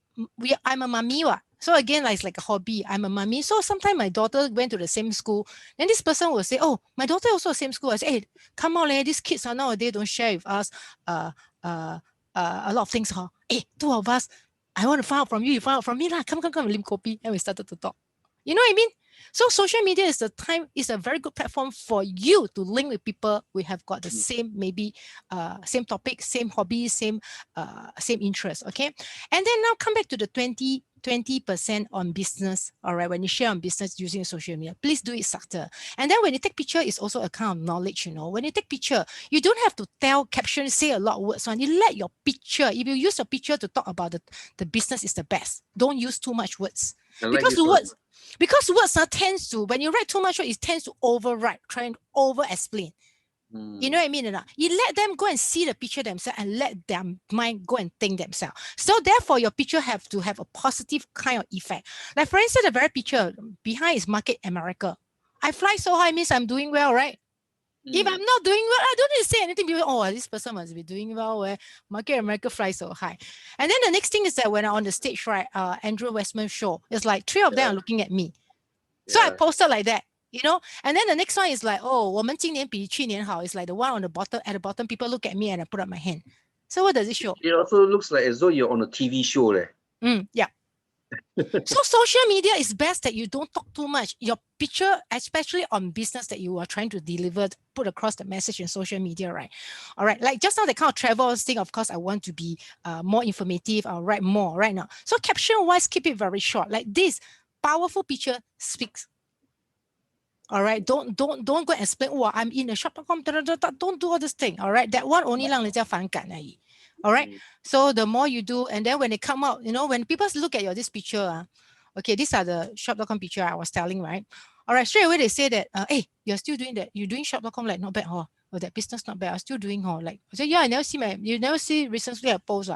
I'm a mummy, what? So again, like, it's like a hobby. I'm a mummy. So sometimes my daughter went to the same school. Then this person will say, oh, my daughter also the same school. I say, hey, come on, these kids are nowadays don't share with us a lot of things. Huh? Hey, two of us, I want to find out from you, you find out from me. Come, lim kopi. And we started to talk. You know what I mean? So social media is a very good platform for you to link with people we have got the same, maybe same topic, same hobby, same interest. Okay. And then now come back to the 20% on business. All right. When you share on business using social media, please do it subtle. And then when you take picture, it's also a kind of knowledge, when you take picture, you don't have to tell caption, say a lot of words on. You let your picture, if you use your picture to talk about the business is the best. Don't use too much words. Because words tends to, when you write too much, it tends to overwrite, try and over explain. You know what I mean or not? You let them go and see the picture themselves and let their mind go and think themselves. So therefore, your picture have to have a positive kind of effect. Like for instance, the very picture behind is Market America. I fly so high means I'm doing well, right? If I'm not doing well, I don't need to say anything. People, oh, this person must be doing well where Market America flies so high. And then the next thing is that when I'm on the stage, right, Andrew Westman show, it's like three of them are looking at me. So I posted like that, and then the next one is like, oh, 我们今年比去年好. It's like the one on the bottom, at the bottom, people look at me and I put up my hand. So what does it show? It also looks like as though you're on a TV show. Yeah. So social media is best that you don't talk too much. Your picture, especially on business that you are trying to deliver, put across the message in social media, right? All right. Like just now, the kind of travel thing, of course, I want to be more informative. I'll write more right now. So caption-wise, keep it very short. Like this powerful picture speaks. All right, don't go and explain. Oh, I'm in a shop.com. Don't do all this thing. All right, that one only 让人家反感而已. All right, so the more you do, and then when they come out, when people look at this picture, okay, these are the shop.com picture I was telling, right? All right, straight away they say that, hey, you're still doing that. You're doing shop.com, like not bad, huh? Or that business not bad. I'm still doing, huh? Like, I say, yeah, you never see recently a post,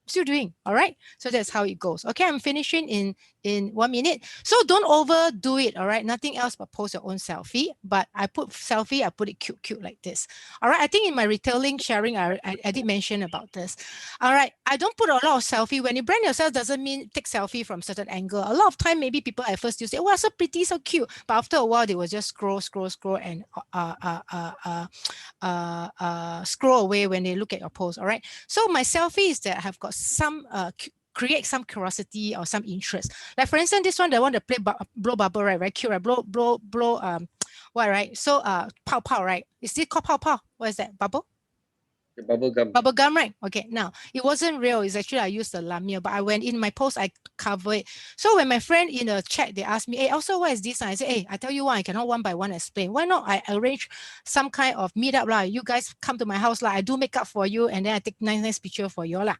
still doing. All right, so that's how it goes. Okay, I'm finishing in 1 minute. So don't overdo it. All right, nothing else but post your own selfie. But I put selfie, I put it cute like this. All right, I think in my retailing sharing, I did mention about this. All right, I don't put a lot of selfie. When you brand yourself, doesn't mean take selfie from certain angle. A lot of time, maybe people at first you say, "Wow, so pretty, so cute," but after a while, they will just scroll and scroll away when they look at your post. All right, so my selfie is that I have got some create some curiosity or some interest. Like for instance, this one, the one that play blow bubble, right? Very cute, right? Blow what, right? So pow pow, right? Is it called pow pow? What is that? Bubble? The bubble gum. Bubble gum, right? Okay, now it wasn't real. It's actually I used the lamia, but I went in my post, I cover it. So when my friend in the chat, they asked me, hey, also what is this? I say, hey, I tell you why, I cannot one by one explain. Why not I arrange some kind of meetup lah? You guys come to my house lah. I do makeup for you, and then I take nice picture for you lah.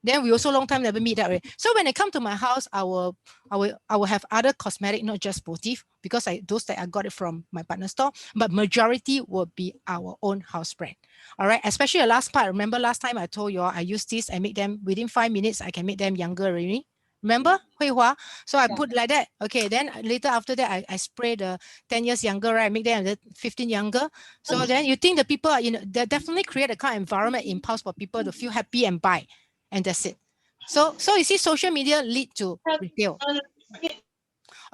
Then we also long time never meet up, right? So when they come to my house, I will have other cosmetic, not just Sportif, because those that I got it from my partner store, but majority will be our own house brand. All right, especially the last part. Remember last time I told you all I use this, I make them within 5 minutes, I can make them younger already. Remember, Hui Hua? So I put like that. Okay, then later after that, I spray the 10 years younger, right? Make them 15 younger. So then you think the people, they definitely create a kind of environment impulse for people to feel happy and buy. And that's it. So you see, social media lead to retail.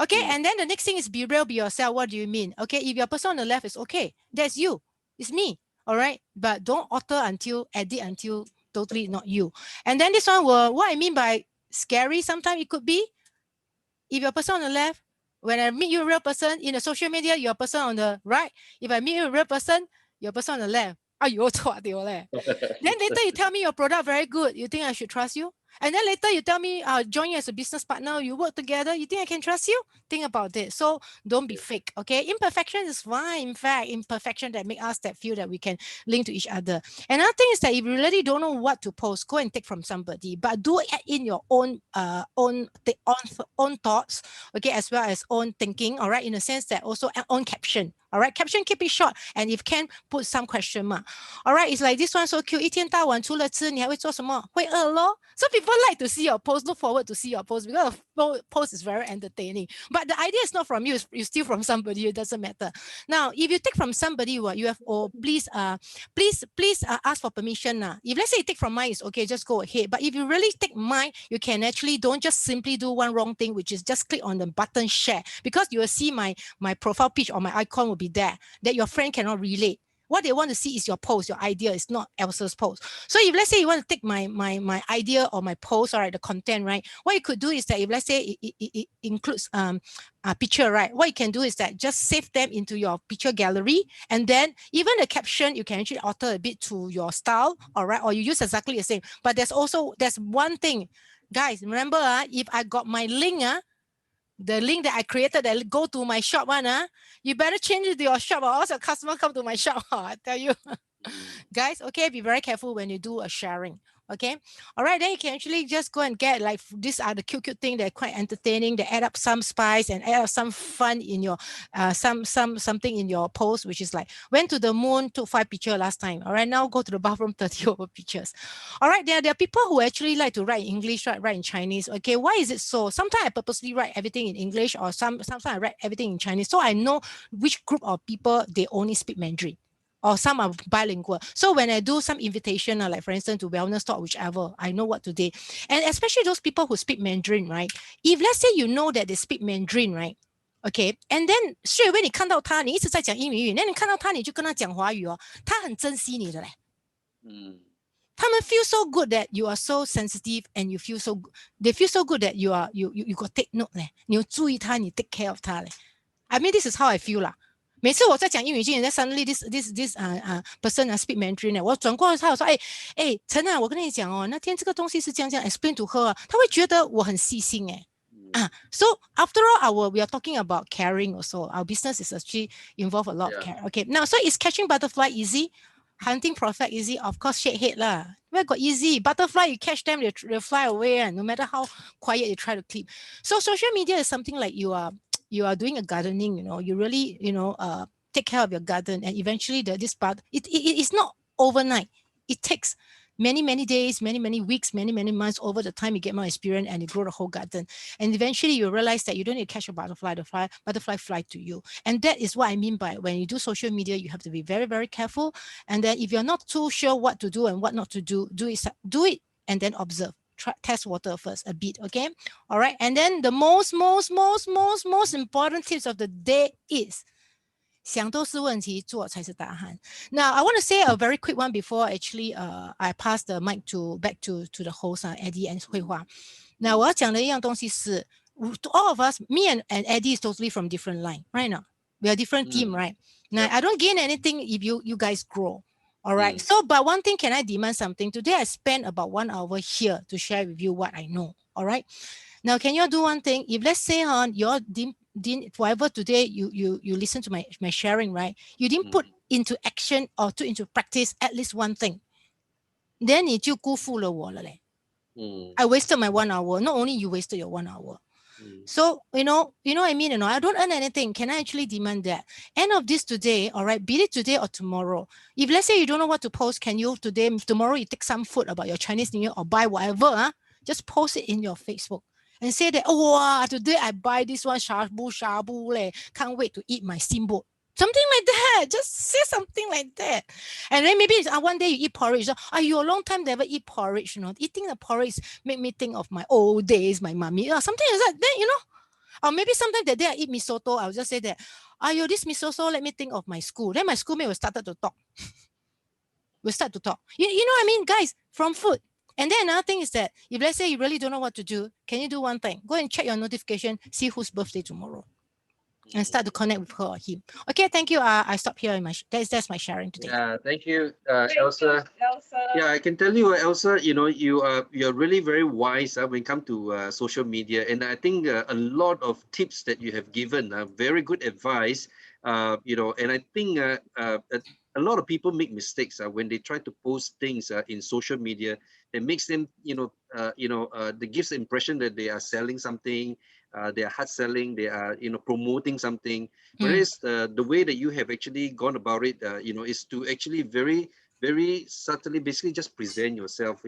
Okay, and then the next thing is be real, be yourself. What do you mean? Okay, if your person on the left is okay, that's you. It's me. All right, but don't edit until totally not you. And then this one what I mean by scary, sometimes it could be if your person on the left, when I meet you a real person in the social media, your person on the right. If I meet you a real person, your person on the left. Then later you tell me your product very good. You think I should trust you? And then later you tell me, join you as a business partner, you work together, you think I can trust you? Think about it. So don't be fake, okay? Imperfection is fine. In fact, imperfection that make us that feel that we can link to each other. Another thing is that if you really don't know what to post, go and take from somebody, but do add in your own thoughts, okay, as well as own thinking, all right, in a sense that also own caption. All right, caption keep it short, and if can put some question mark. All right, it's like this one so cute. 一天到晚除了吃，你还会做什么？会饿咯。So people like to see your post, look forward to see your post because the post is very entertaining. But the idea is not from you; you steal from somebody. It doesn't matter. Now, if you take from somebody, what you have, please ask for permission. If let's say you take from mine, it's okay. Just go ahead. But if you really take mine, you can actually don't just simply do one wrong thing, which is just click on the button share, because you will see my profile picture or my icon will be there that your friend cannot relate. What they want to see is your post, your idea is not Elsa's post. So if let's say you want to take my idea or my post, all right, the content, right, what you could do is that if let's say it includes a picture, right, what you can do is that just save them into your picture gallery, and then even the caption you can actually alter a bit to your style, all right, or you use exactly the same. But there's one thing, guys, remember, if I got my link, the link that I created that go to my shop one, you better change it to your shop or else your customer come to my shop. I tell you. Guys, okay, be very careful when you do a sharing. Okay, all right, then you can actually just go and get like these are the cute thing. They're quite entertaining. They add up some spice and add up some fun in your something in your post, which is like went to the moon, took 5 pictures last time. All right, now go to the bathroom, 30 over pictures. All right, there are people who actually like to write in English, write in Chinese. Okay, why is it so? Sometimes I purposely write everything in English, or sometimes I write everything in Chinese, so I know which group of people they only speak Mandarin, or some are bilingual. So when I do some invitation, like for instance to wellness talk, whichever, I know what to do. And especially those people who speak Mandarin, right? If let's say you know that they speak Mandarin, right? Okay, and then straight away你看到他，你一直在讲英语，那你看到他，你就跟他讲华语哦，他很珍惜你的嘞。他们 feel so good that you are so sensitive and you feel so, they feel so good that you got take note 嘞，你有注意他，你 take care of 他嘞。I mean, this is how I feel 啦。每次我在讲英语，竟然 suddenly this person speak Mandarin 我转过来他说，陈啊，我跟你讲哦，那天这个东西是这样 explain to her，他会觉得我很细心So after all, we are talking about caring also. Our business is actually involve a lot of care. Okay, now so is catching butterfly easy? Hunting prospect easy? Of course, shake head lah. Where got easy? Butterfly, you catch them, they fly away, and no matter how quiet you try to keep. So social media is something like you are doing a gardening, you really, take care of your garden, and eventually this part, it's not overnight. It takes many days, many weeks, many months over the time you get more experience and you grow the whole garden. And eventually you realize that you don't need to catch a butterfly, butterfly fly to you. And that is what I mean by when you do social media, you have to be very, very careful. And then if you're not too sure what to do and what not to do, do it and then observe. Try, test water first a bit, okay? All right. And then the most important tips of the day is 想都是问题，做才是答案。Now, I want to say a very quick one before actually I pass the mic back to the host, Eddie and 慧华。那我要讲的一样东西是 all of us, me and Eddie is totally from different line right now. We are different team, right? Now, I don't gain anything if you guys grow. All right. So, but one thing, can I demand something? Today, I spent about 1 hour here to share with you what I know. All right. Now, can you do one thing? If let's say your whatever today you listen to my sharing, right? You didn't put into action or into practice at least one thing, then 你就辜负了我了嘞。I wasted my 1 hour. Not only you wasted your 1 hour. So, you know what I mean? I don't earn anything. Can I actually demand that? End of this today, all right, be it today or tomorrow. If let's say you don't know what to post, can you tomorrow you take some food about your Chinese New Year or buy whatever, just post it in your Facebook. And say that, oh, wow, today I buy this one shabu leh. Can't wait to eat my steamboat. Something like that. Just say something like that. And then maybe one day you eat porridge. You a long time never eat porridge. Eating the porridge make me think of my old days, my mommy. Something like that. Then, or maybe sometimes the day I eat misoto, I'll just say that, this misoto, let me think of my school. Then my schoolmate will start to talk. We'll start to talk. You know what I mean, guys? From food. And then another thing is that if let's say you really don't know what to do, can you do one thing? Go and check your notification, see whose birthday tomorrow. and start to connect with her or him. Okay, thank you. I stop here. That's my sharing today. Yeah, thank you, Elsa. Yeah, I can tell you, Elsa, you're really very wise when it comes to social media, and I think a lot of tips that you have given, very good advice. And I think a lot of people make mistakes when they try to post things in social media that makes them, that gives the impression that they are selling something, they are hard selling, they are, promoting something. Whereas the way that you have actually gone about it, is to actually very subtly basically just present yourself,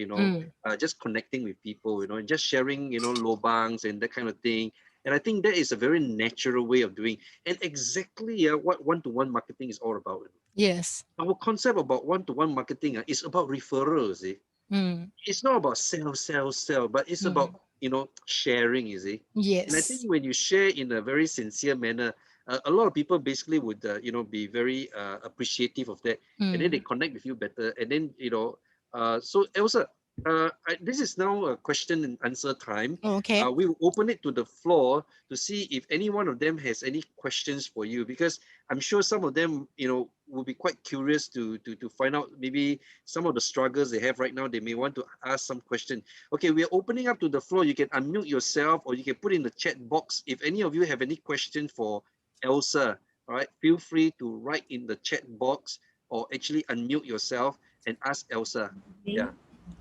just connecting with people, just sharing, lobangs and that kind of thing. And I think that is a very natural way of doing, and exactly what one-to-one marketing is all about. Yes. Our concept about one-to-one marketing is about referrals. Mm. It's not about sell, but it's about, sharing, you see. And I think Yes. when you share in a very sincere manner, a lot of people basically would, be very appreciative of that, and then they Mm. connect with you better. And then, so Elsa, this is now a question and answer time. Okay. We will open it to the floor to see if any one of them has any questions for you, because I'm sure some of them, will be quite curious to find out maybe some of the struggles they have right now. They may want to ask some question. Okay, we are opening up to the floor. You can unmute yourself, or you can put in the chat box. If any of you have any question for Elsa, all right, feel free to write in the chat box, or actually unmute yourself and ask Elsa. Okay. Yeah.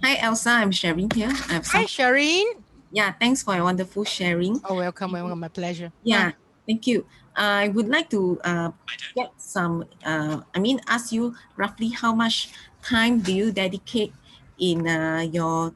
Hi, Elsa. I'm sharing here. I have Hi, some. Shireen. Yeah, thanks for your wonderful sharing. Oh, welcome. My pleasure. Yeah, thank you. I would like to get some. Ask you roughly how much time do you dedicate in your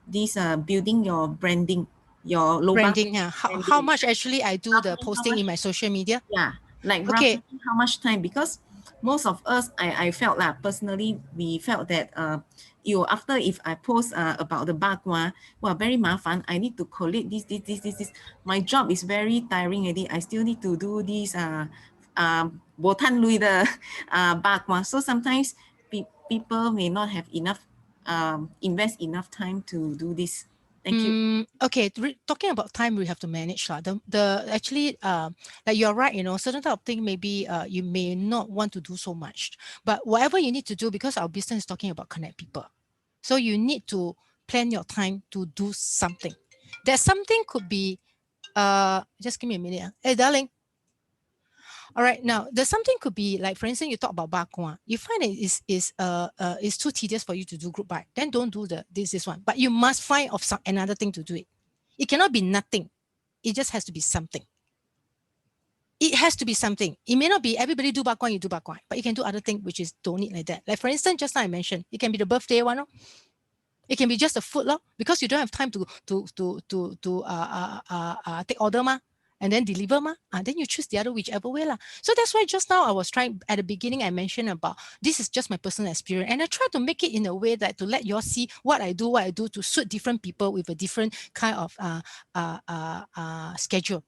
this building your branding, your lobang Branding. How branding? much actually I do the Roughly how posting much? in my social media? Yeah, like Okay. roughly how much time? Because most of us, I felt like personally, we felt that after if I post about the bagua, well, very mafan. I need to collate this. My job is very tiring already. I still need to do this botan lui the bagua. So sometimes people may not have enough invest enough time to do this. Thank you. Okay, talking about time, we have to manage the actually like you're right, certain type of thing maybe you may not want to do so much, but whatever you need to do, because our business is talking about connect people, so you need to plan your time to do something. That something could be just give me a minute. Hey darling. All right, now there's something could be like, for instance, you talk about bakwa. You find it is too tedious for you to do group buy, then don't do this one. But you must find of some another thing to do it. It cannot be nothing. It just has to be something. It has to be something. It may not be everybody do bakwa, you do bakwa, but you can do other thing which is don't need like that. Like for instance, just now I mentioned, it can be the birthday one. It can be just the food because you don't have time to take order and then deliver then you choose the other whichever way lah. So that's why just now I was trying at the beginning, I mentioned about this is just my personal experience, and I try to make it in a way that to let you all see what I do to suit different people with a different kind of schedule.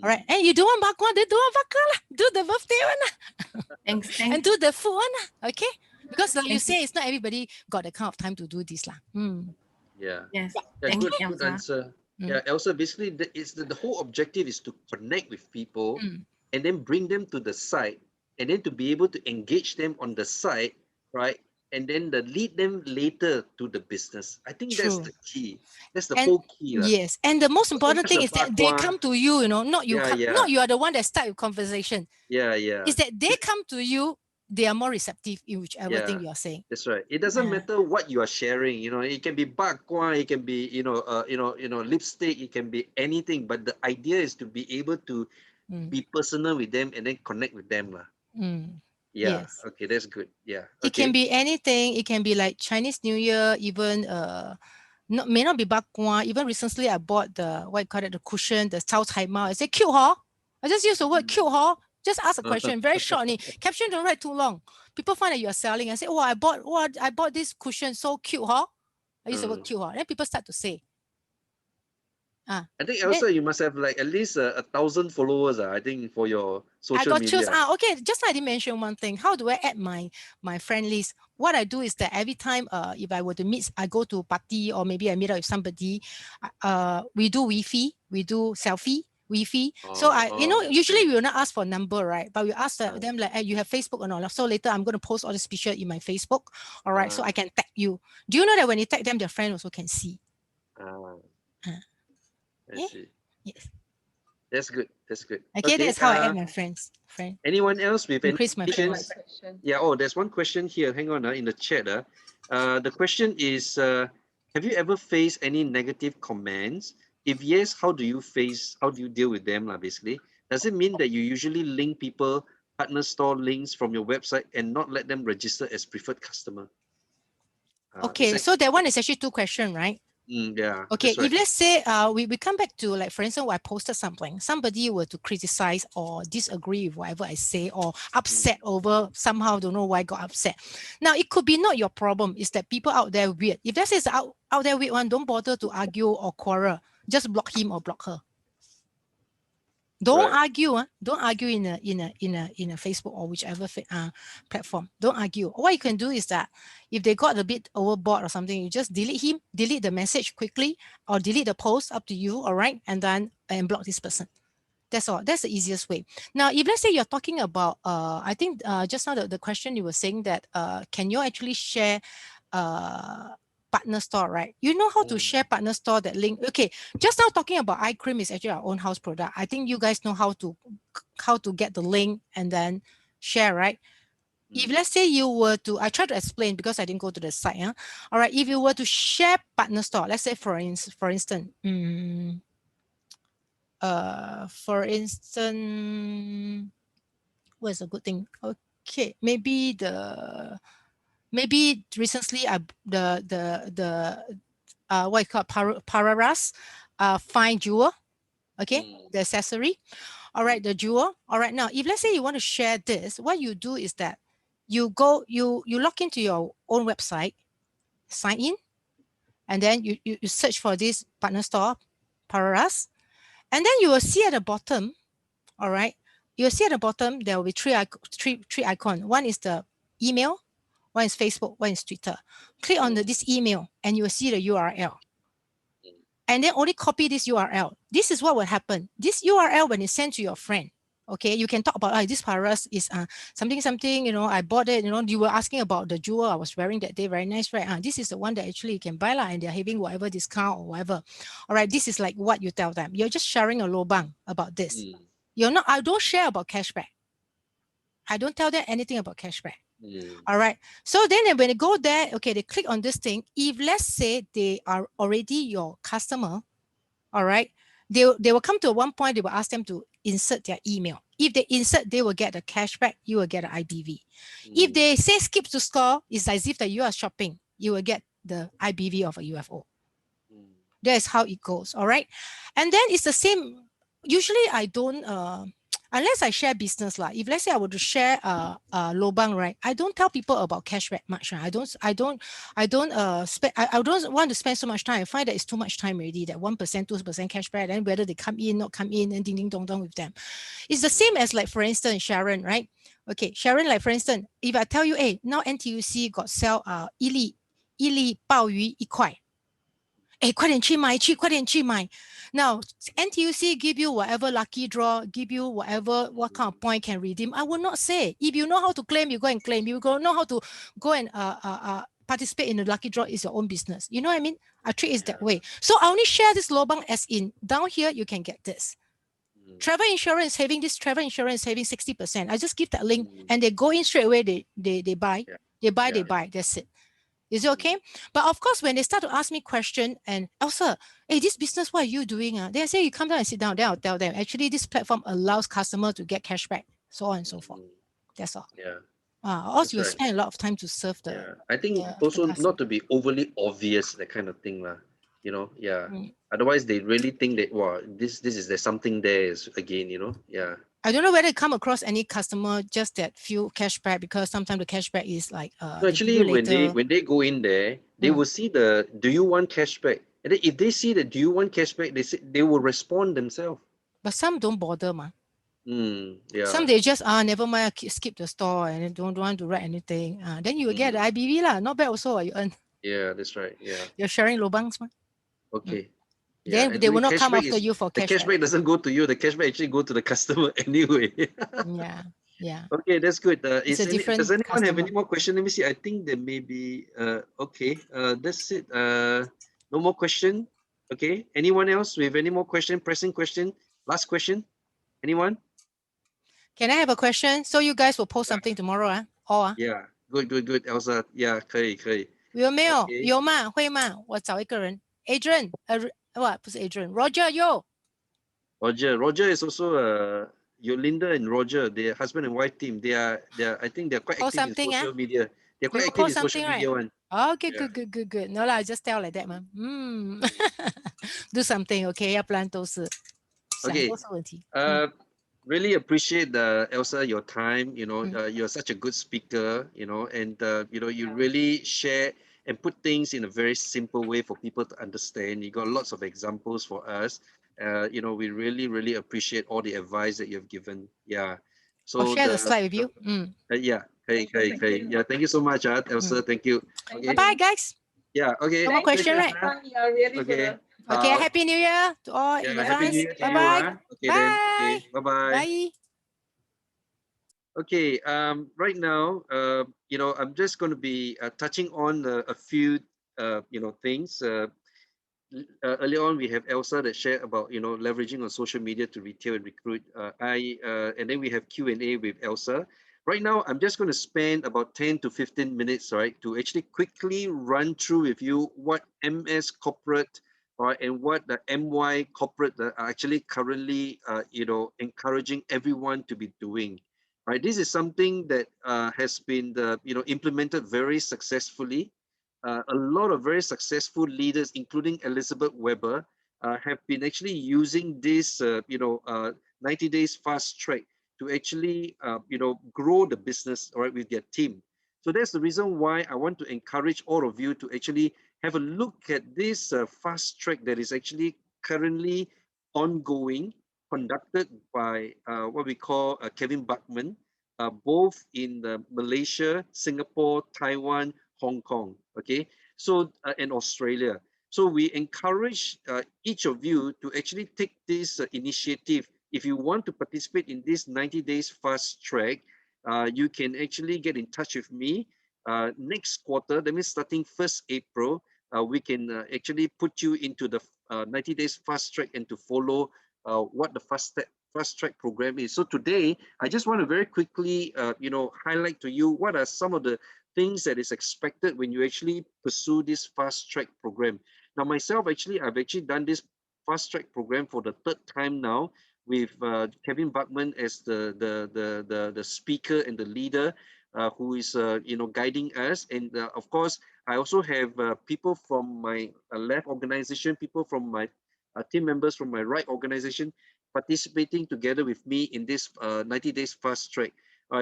All right, and you do one bakwa, they do one bakwa lah. Do the birthday one Thanks. and do the food one okay? Because like you Thank you. say, it's not everybody got the kind of time to do this lah. Yeah. Yes. Yeah, Thank good, you, good Elsa. answer. Mm. Yeah, Elsa, basically, the whole objective is to connect with people and then bring them to the site, and then to be able to engage them on the site, right? And then lead them later to the business. I think that's True. the key. That's the And whole key. yes, and the most Not so important much the thing is that they come bakwa. to you, not you Yeah, not yeah, you are the one that start with conversation. yeah, yeah. Is that they come to you, they are more receptive in whichever thing Yeah, you are saying. that's right. It doesn't matter what you are sharing. It can be bakwa, it can be lipstick, it can be anything. But the idea is to be able to be personal with them and then connect with them, lah. Yeah. Yes. Okay, that's good. Yeah. It can Okay. be anything. It can be like Chinese New Year, even may not be bakwa. Even recently, I bought the what you call it, the cushion, the Cao Cai Mao. I said cute, huh? I just use the word cute, huh? Just ask a question, very short. Only. Caption don't write too long. People find that you are selling. I say, oh, I bought this cushion, so cute, huh? I use the word cute, huh? Then people start to say, I think then also you must have like at least 1,000 followers. I think for your I social got choose. media. Okay. Just like I did mention one thing. How do I add my friend list? What I do is that every time, if I were to meet, I go to party or maybe I meet up with somebody. We do Wi-Fi, we do selfie. Wi-Fi. So usually okay. we will not ask for number, right? But we ask Ah, them like, hey, you have Facebook or not? So later I'm going to post all this picture in my Facebook. All right. So I can tag you. Do you know that when you tag them, their friend also can see? I Eh? see. Yes. That's good. That's good. Okay, Okay. that's how I add my friend. Anyone else with any Increase my questions? friends. Yeah. Oh, there's one question here. Hang on, in the chat. The question is, have you ever faced any negative comments? If yes, how do you deal with them, basically? Does it mean that you usually link people, partner store links from your website and not let them register as preferred customer? Okay, so that one is actually two questions, right? Yeah, Okay, that's right. if let's say we come back to, like, for instance, I posted something, somebody were to criticize or disagree with whatever I say or upset over somehow, don't know why got upset. Now, it could be not your problem, it's that people out there weird. If that is out there weird one, don't bother to argue or quarrel. Just block him or block her. Don't Right. argue. Don't argue in a Facebook or whichever platform. Don't argue. What you can do is that if they got a bit overboard or something, you just delete the message quickly, or delete the post, up to you. All right, and block this person. That's all. That's the easiest way. Now, if let's say you're talking about, I think just now the question you were saying that can you actually share partner store, right? You know how to share partner store, that link. Okay, just now talking about eye cream is actually our own house product. I think you guys know how to get the link and then share, right? If let's say you were to, I try to explain because I didn't go to the site. All right, if you were to share partner store, let's say for instance, what's a good thing? Okay, maybe recently what you call Pararas fine jewel, okay, the accessory. All right, the jewel. All right, now if let's say you want to share this, what you do is that you log into your own website, sign in, and then you search for this partner store, Pararas, and then you will see at the bottom. All right, you'll see at the bottom there will be three icons. One is the email, one is Facebook, one is Twitter. Click on this email and you will see the URL. And then only copy this URL. This is what will happen. This URL, when it's sent to your friend, okay, you can talk about, this Paras is something, I bought it, you were asking about the jewel I was wearing that day, very nice, right? This is the one that actually you can buy, and they're having whatever discount or whatever. All right, this is like what you tell them. You're just sharing a lobang about this. I don't share about cashback. I don't tell them anything about cashback. All right. So then when they go there, okay, they click on this thing. If let's say they are already your customer, all right, they will come to one point, they will ask them to insert their email. If they insert, they will get the cashback, you will get an IBV. If they say skip to store, it's as if that you are shopping, you will get the IBV of a UFO. That is how it goes. All right. And then it's the same. Usually I don't unless I share business, if let's say I were to share lobang, right? I don't tell people about cashback much. Right? I don't spend, I don't want to spend so much time. I find that it's too much time already, that 1%, 2% cashback, and whether they come in, not come in, and ding ding dong dong with them. It's the same as, like, for instance, Sharon, right? Okay, Sharon, like, for instance, if I tell you, hey, now NTUC got sell 一粒鲍鱼1块. 哎，快点去买，快点去买。Now, NTUC give you whatever lucky draw, give you whatever, what kind of point can redeem. I will not say. If you know how to claim, you go and claim. You know how to go and participate in the lucky draw, is your own business. You know what I mean? I treat it that way. So I only share this lobang as in, down here, you can get this. Travel insurance having 60%. I just give that link and they go in straight away, they buy. They buy. That's it. Is it okay? But of course, when they start to ask me question, and Elsa, hey, this business, what are you doing? Then I say, you come down and sit down. Then I'll tell them, actually, this platform allows customer to get cashback, so on and so forth. That's all. Yeah. Also, you spend a lot of time to serve the. I think also not to be overly obvious, that kind of thing, Otherwise, they really think that, wow, there's something there again, I don't know whether you come across any customer just that few cashback, because sometimes the cashback is like No, actually, when they go in there, they will see the do you want cashback, and then if they see the do you want cashback, they will respond themselves. But some don't bother, ma. Yeah. Some they just never mind, skip the store and don't want to write anything. Then you will get the IBV lah. Not bad also. You earn. Yeah, that's right. Yeah. You're sharing lobangs, ma. Okay. Yeah, Then and they will the not come cashback after is you for the cashback. cashback doesn't go to you. The cashback actually go to the customer anyway. Yeah, yeah. Okay, that's good. It's a Does different anyone have any customer. more question? Let me see. I think there may be. Okay. That's it. No more question. Okay. Anyone else with any more question? Pressing question. Last question. Anyone? Can I have a question? So you guys will post Yeah. something tomorrow, All. Yeah. Good. Good. Good. Elsa. Yeah. 可以。有没有？ Okay. 有吗？会吗？我找一个人，Adrian，不是 Adrian，Roger 有。 Roger. Roger is also Yolinda and Roger. They're husband and wife team. They are. I think they're quite Post active in something, social media. They're You quite will active post in social something, right? media one. Okay, Yeah. good. No lah, I just tell like that, man. Do something, okay? 要不然都是想 Okay. 都是问题。Really appreciate Elsa your time. Mm. You're such a good speaker. And you really share and put things in a very simple way for people to understand. You got lots of examples for us. We really appreciate all the advice that you've given. Yeah. I'll So share the slide with you. yeah. Hey. Yeah. Thank you so much, Elsa. Thank you. Bye bye, guys. Yeah. Okay. No more question, right? Okay. Okay, Happy New Year to all in Yeah. Happy New advance. Year to Bye you. bye. Okay then. Okay. Bye. Bye bye. Bye. Okay, right now, I'm just going to be touching on a few, things. Earlier on, we have Elsa that shared about, leveraging on social media to retail and recruit. And then we have Q&A with Elsa. Right now, I'm just going to spend about 10 to 15 minutes, right, to actually quickly run through with you what MS corporate, right, and what the MY corporate are actually currently, encouraging everyone to be doing. Right, this is something that has been, implemented very successfully. A lot of very successful leaders, including Elizabeth Weber, have been actually using this, 90 days fast track to actually, grow the business, all right, with their team. So that's the reason why I want to encourage all of you to actually have a look at this fast track that is actually currently ongoing, conducted by what we call Kevin Buckman, both in Malaysia, Singapore, Taiwan, Hong Kong, okay, so and Australia. So we encourage each of you to actually take this initiative. If you want to participate in this 90 days fast track, you can actually get in touch with me next quarter. That means starting 1st April, we can actually put you into the 90 days fast track and to follow what the fast track program is. So today, I just want to very quickly, highlight to you what are some of the things that is expected when you actually pursue this fast track program. Now, myself, I've actually done this fast track program for the third time now with Kevin Buckman as the speaker and the leader who is guiding us. And of course, I also have people from my left organization, people from my team members from my right organization participating together with me in this 90 days fast track.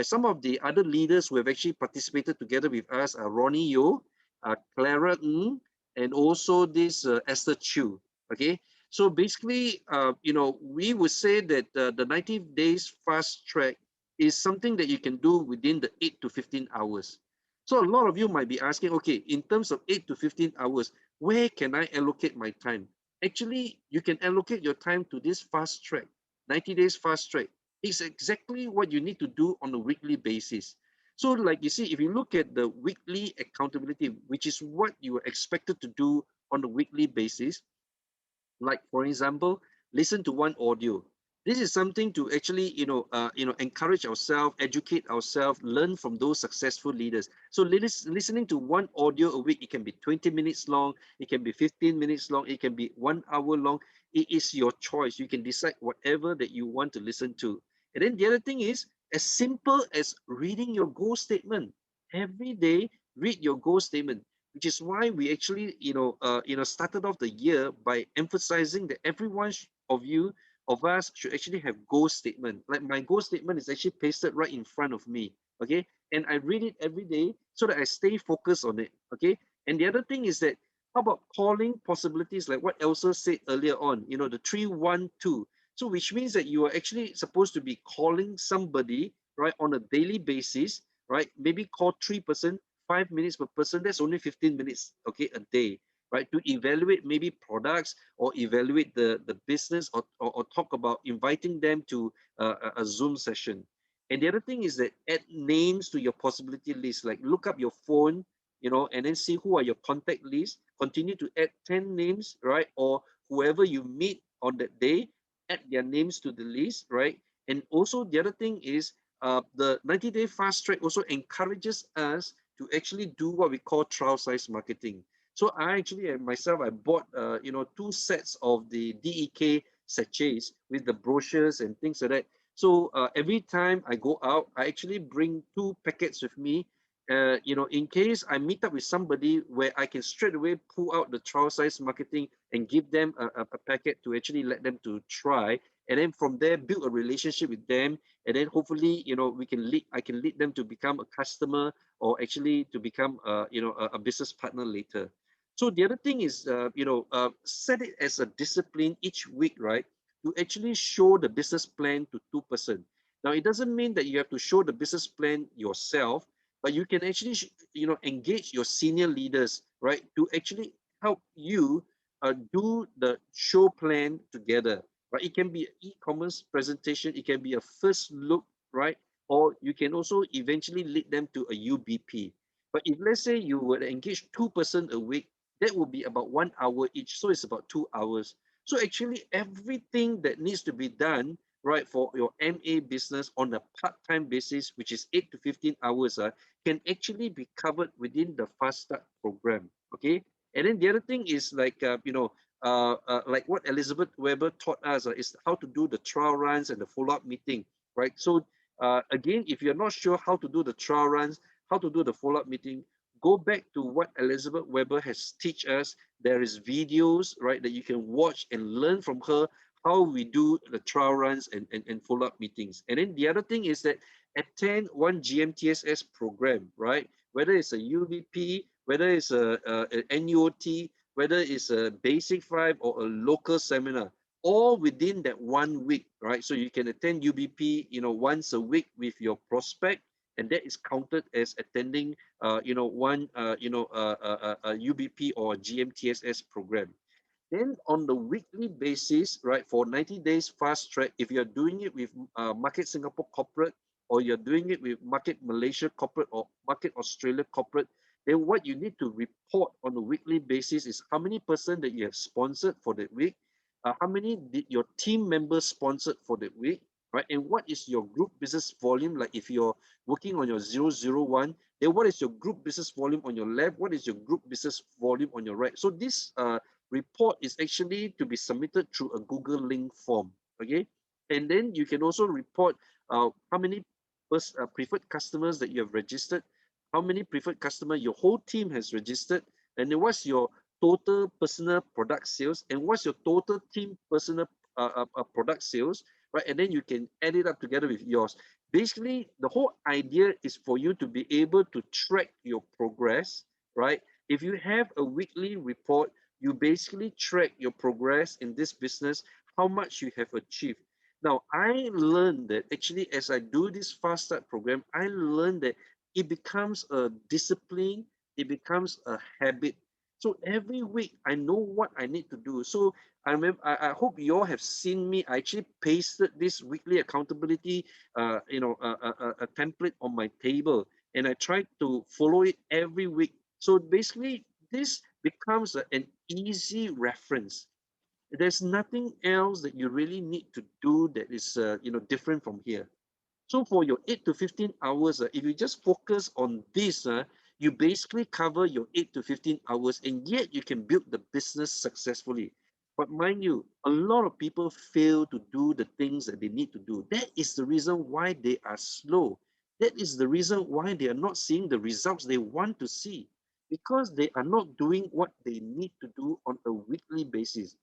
Some of the other leaders who have actually participated together with us are Ronnie Yo, Clara Ng, and also this Esther Chu. Okay, so basically, we would say that the 90 days fast track is something that you can do within the 8 to 15 hours. So a lot of you might be asking, okay, in terms of 8 to 15 hours, where can I allocate my time? Actually, you can allocate your time to this fast track, 90 days fast track. It's exactly what you need to do on a weekly basis. So like you see, if you look at the weekly accountability, which is what you are expected to do on a weekly basis, like for example, listen to one audio. This is something to actually encourage ourselves, educate ourselves, learn from those successful leaders. So listening to one audio a week, it can be 20 minutes long, it can be 15 minutes long, it can be 1 hour long. It is your choice. You can decide whatever that you want to listen to. And then the other thing is as simple as reading your goal statement. Every day, read your goal statement, which is why we actually started off the year by emphasizing that everyone of us should actually have goal statement. Like my goal statement is actually pasted right in front of me, okay, and I read it every day so that I stay focused on it, okay. And the other thing is that how about calling possibilities, like what Elsa said earlier on, the 312. So which means that you are actually supposed to be calling somebody, right, on a daily basis, right? Maybe call 3%, 5 minutes per person. That's only 15 minutes, okay, a day. right? To evaluate maybe products or evaluate the business, or talk about inviting them to a Zoom session. And the other thing is that add names to your possibility list, like look up your phone, and then see who are your contact list. Continue to add 10 names, right? Or whoever you meet on that day, add their names to the list, right? And also the other thing is the 90-day fast track also encourages us to actually do what we call trial size marketing. So I actually myself, I bought 2 sets of the DEK sachets with the brochures and things like that. So every time I go out, I actually bring 2 packets with me. In case I meet up with somebody where I can straight away pull out the trial size marketing and give them a packet to actually let them to try, and then from there build a relationship with them, and then hopefully I can lead them to become a customer, or actually to become a business partner later. So the other thing is set it as a discipline each week, right? To actually show the business plan to 2 person. Now it doesn't mean that you have to show the business plan yourself, but you can actually engage your senior leaders, right, to actually help you do the show plan together, right? It can be an e-commerce presentation, it can be a first look, right? Or you can also eventually lead them to a UBP. But if let's say you would engage 2 person a week, that will be about 1 hour each, so it's about 2 hours. So actually everything that needs to be done, right, for your MA business on a part-time basis, which is 8 to 15 hours, can actually be covered within the Fast Start program. Okay. And then the other thing is like what Elizabeth Weber taught us is how to do the trial runs and the follow-up meeting, right? So again, if you're not sure how to do the trial runs, how to do the follow-up meeting, go back to what Elizabeth Weber has teach us. There is videos, right, that you can watch and learn from her how we do the trial runs and follow-up meetings. And then the other thing is that attend one GMTSS program, right? Whether it's a UVP, whether it's a NUOT, whether it's a basic 5 or a local seminar, all within that 1 week, right? So you can attend UBP, once a week with your prospect, and that is counted as attending, one, UBP or GMTSS program. Then on the weekly basis, right, for 90 days fast track, if you're doing it with Market Singapore corporate, or you're doing it with Market Malaysia corporate or Market Australia corporate, then what you need to report on a weekly basis is how many person that you have sponsored for that week, how many did your team members sponsored for that week, right? And what is your group business volume? Like if you're working on your 001, then what is your group business volume on your left? What is your group business volume on your right? So this report is actually to be submitted through a Google link form. Okay. And then you can also report how many preferred customers that you have registered, how many preferred customer your whole team has registered, and then what's your total personal product sales, and what's your total team personal product sales, right? And then you can add it up together with yours. Basically, the whole idea is for you to be able to track your progress, right? If you have a weekly report, you basically track your progress in this business, how much you have achieved. Now, I learned that actually as I do this Fast Start program, I learned that it becomes a discipline, it becomes a habit. So every week I know what I need to do. So I hope you all have seen me. I actually pasted this weekly accountability a template on my table, and I try to follow it every week. So basically this becomes an easy reference. There's nothing else that you really need to do that is different from here. So for your 8 to 15 hours, if you just focus on this, you basically cover your 8 to 15 hours, and yet you can build the business successfully. But mind you, a lot of people fail to do the things that they need to do. That is the reason why they are slow. That is the reason why they are not seeing the results they want to see, because they are not doing what they need to do on a weekly basis.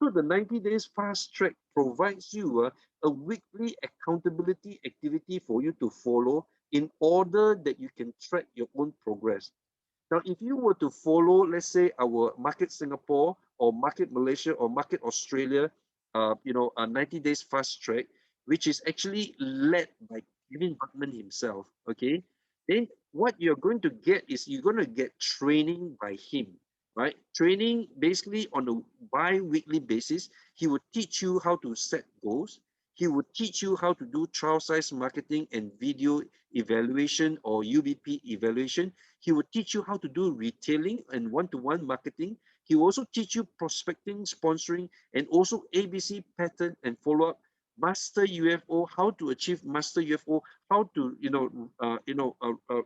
So the 90 days fast track provides you a weekly accountability activity for you to follow in order that you can track your own progress. Now, if you were to follow, let's say, our Market Singapore or Market Malaysia or Market Australia, a 90 days fast track, which is actually led by Kevin Buckman himself, okay, then what you're going to get is you're going to get training by him. right? Training basically on a bi-weekly basis. He will teach you how to set goals. He will teach you how to do trial size marketing and video evaluation or UBP evaluation. He will teach you how to do retailing and one-to-one marketing. He will also teach you prospecting, sponsoring, and also ABC pattern and follow-up. Master UFO, how to achieve Master UFO, how to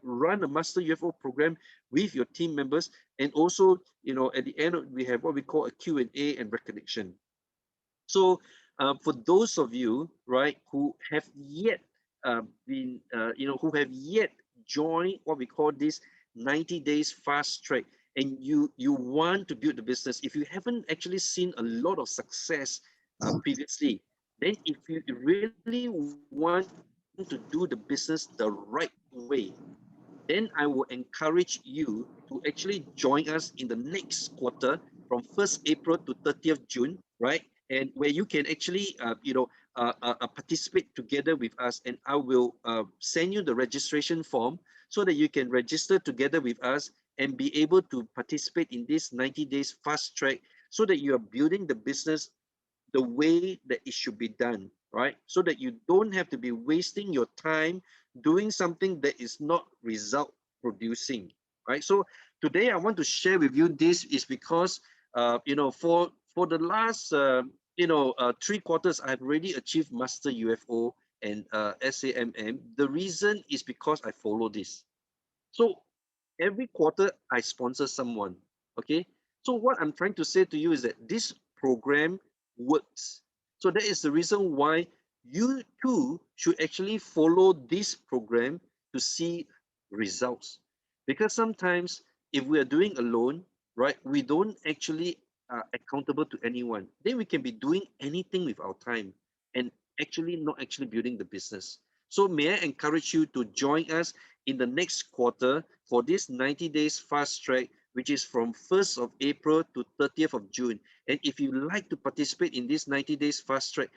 run a Master UFO program with your team members, and also at the end we have what we call a Q&A and recognition. So for those of you, right, who have yet who have yet joined what we call this 90 days fast track, and you want to build the business, if you haven't actually seen a lot of success previously, then if you really want to do the business the right way, then I will encourage you to actually join us in the next quarter from 1st April to 30th June, right? And where you can actually, participate together with us, and I will send you the registration form so that you can register together with us and be able to participate in this 90 days fast track so that you are building the business the way that it should be done, right? So that you don't have to be wasting your time doing something that is not result producing, right? So today I want to share with you this is because, for the last, 3 quarters, I've already achieved Master UFO and SAMM. The reason is because I follow this. So every quarter I sponsor someone. Okay. So what I'm trying to say to you is that this program works. So that is the reason why you too should actually follow this program to see results. Because sometimes if we are doing alone, right, we don't actually accountable to anyone. Then we can be doing anything with our time and actually not actually building the business. So may I encourage you to join us in the next quarter for this 90 days fast track, which is from 1st of April to 30th of June. And if you like to participate in this 90 days fast track,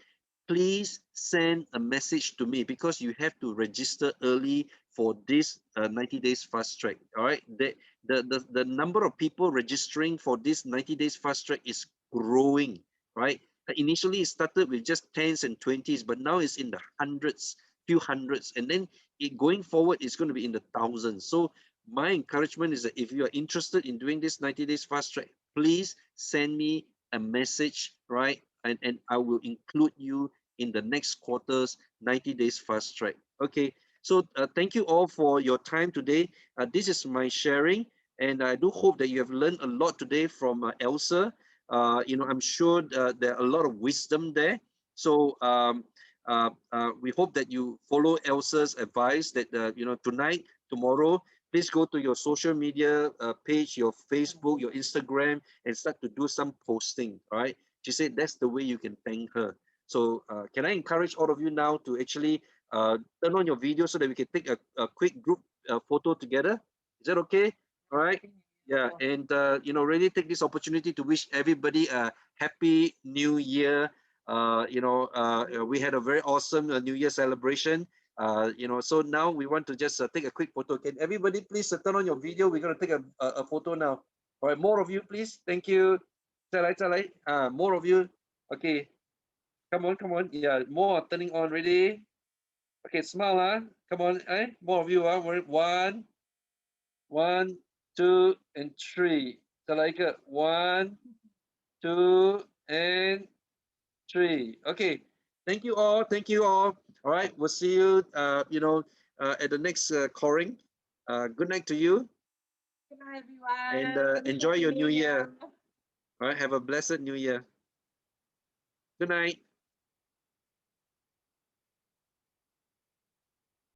please send a message to me because you have to register early for this 90 days fast track. All right. The number of people registering for this 90 days fast track is growing, right? Initially, it started with just tens and twenties, but now it's in the hundreds, few hundreds. And then going forward, it's going to be in the thousands. So my encouragement is that if you are interested in doing this 90 days fast track, please send me a message, right? And I will include you in the next quarter's 90 days fast track. Okay, so thank you all for your time today. This is my sharing, and I do hope that you have learned a lot today from Elsa. I'm sure there are a lot of wisdom there. So we hope that you follow Elsa's advice that, tonight, tomorrow, please go to your social media page, your Facebook, your Instagram, and start to do some posting, all right? She said that's the way you can thank her. So can I encourage all of you now to actually turn on your video so that we can take a quick group photo together? Is that okay? All right. Yeah, and really take this opportunity to wish everybody a happy New Year. We had a very awesome New Year celebration. So now we want to just take a quick photo. Can everybody please turn on your video? We're going to take a photo now. All right, more of you, please. Thank you. More of you. Okay, come on, come on. Yeah, more turning on. Ready? Okay, smile, huh? Come on, more of you, huh? One, two, and three. One, two, and three. Okay. Thank you all. Thank you all. All right. We'll see you, at the next calling. Good night to you. Good night, everyone. And Happy enjoy your New new Year. year. All right. Have a blessed new year. Good night.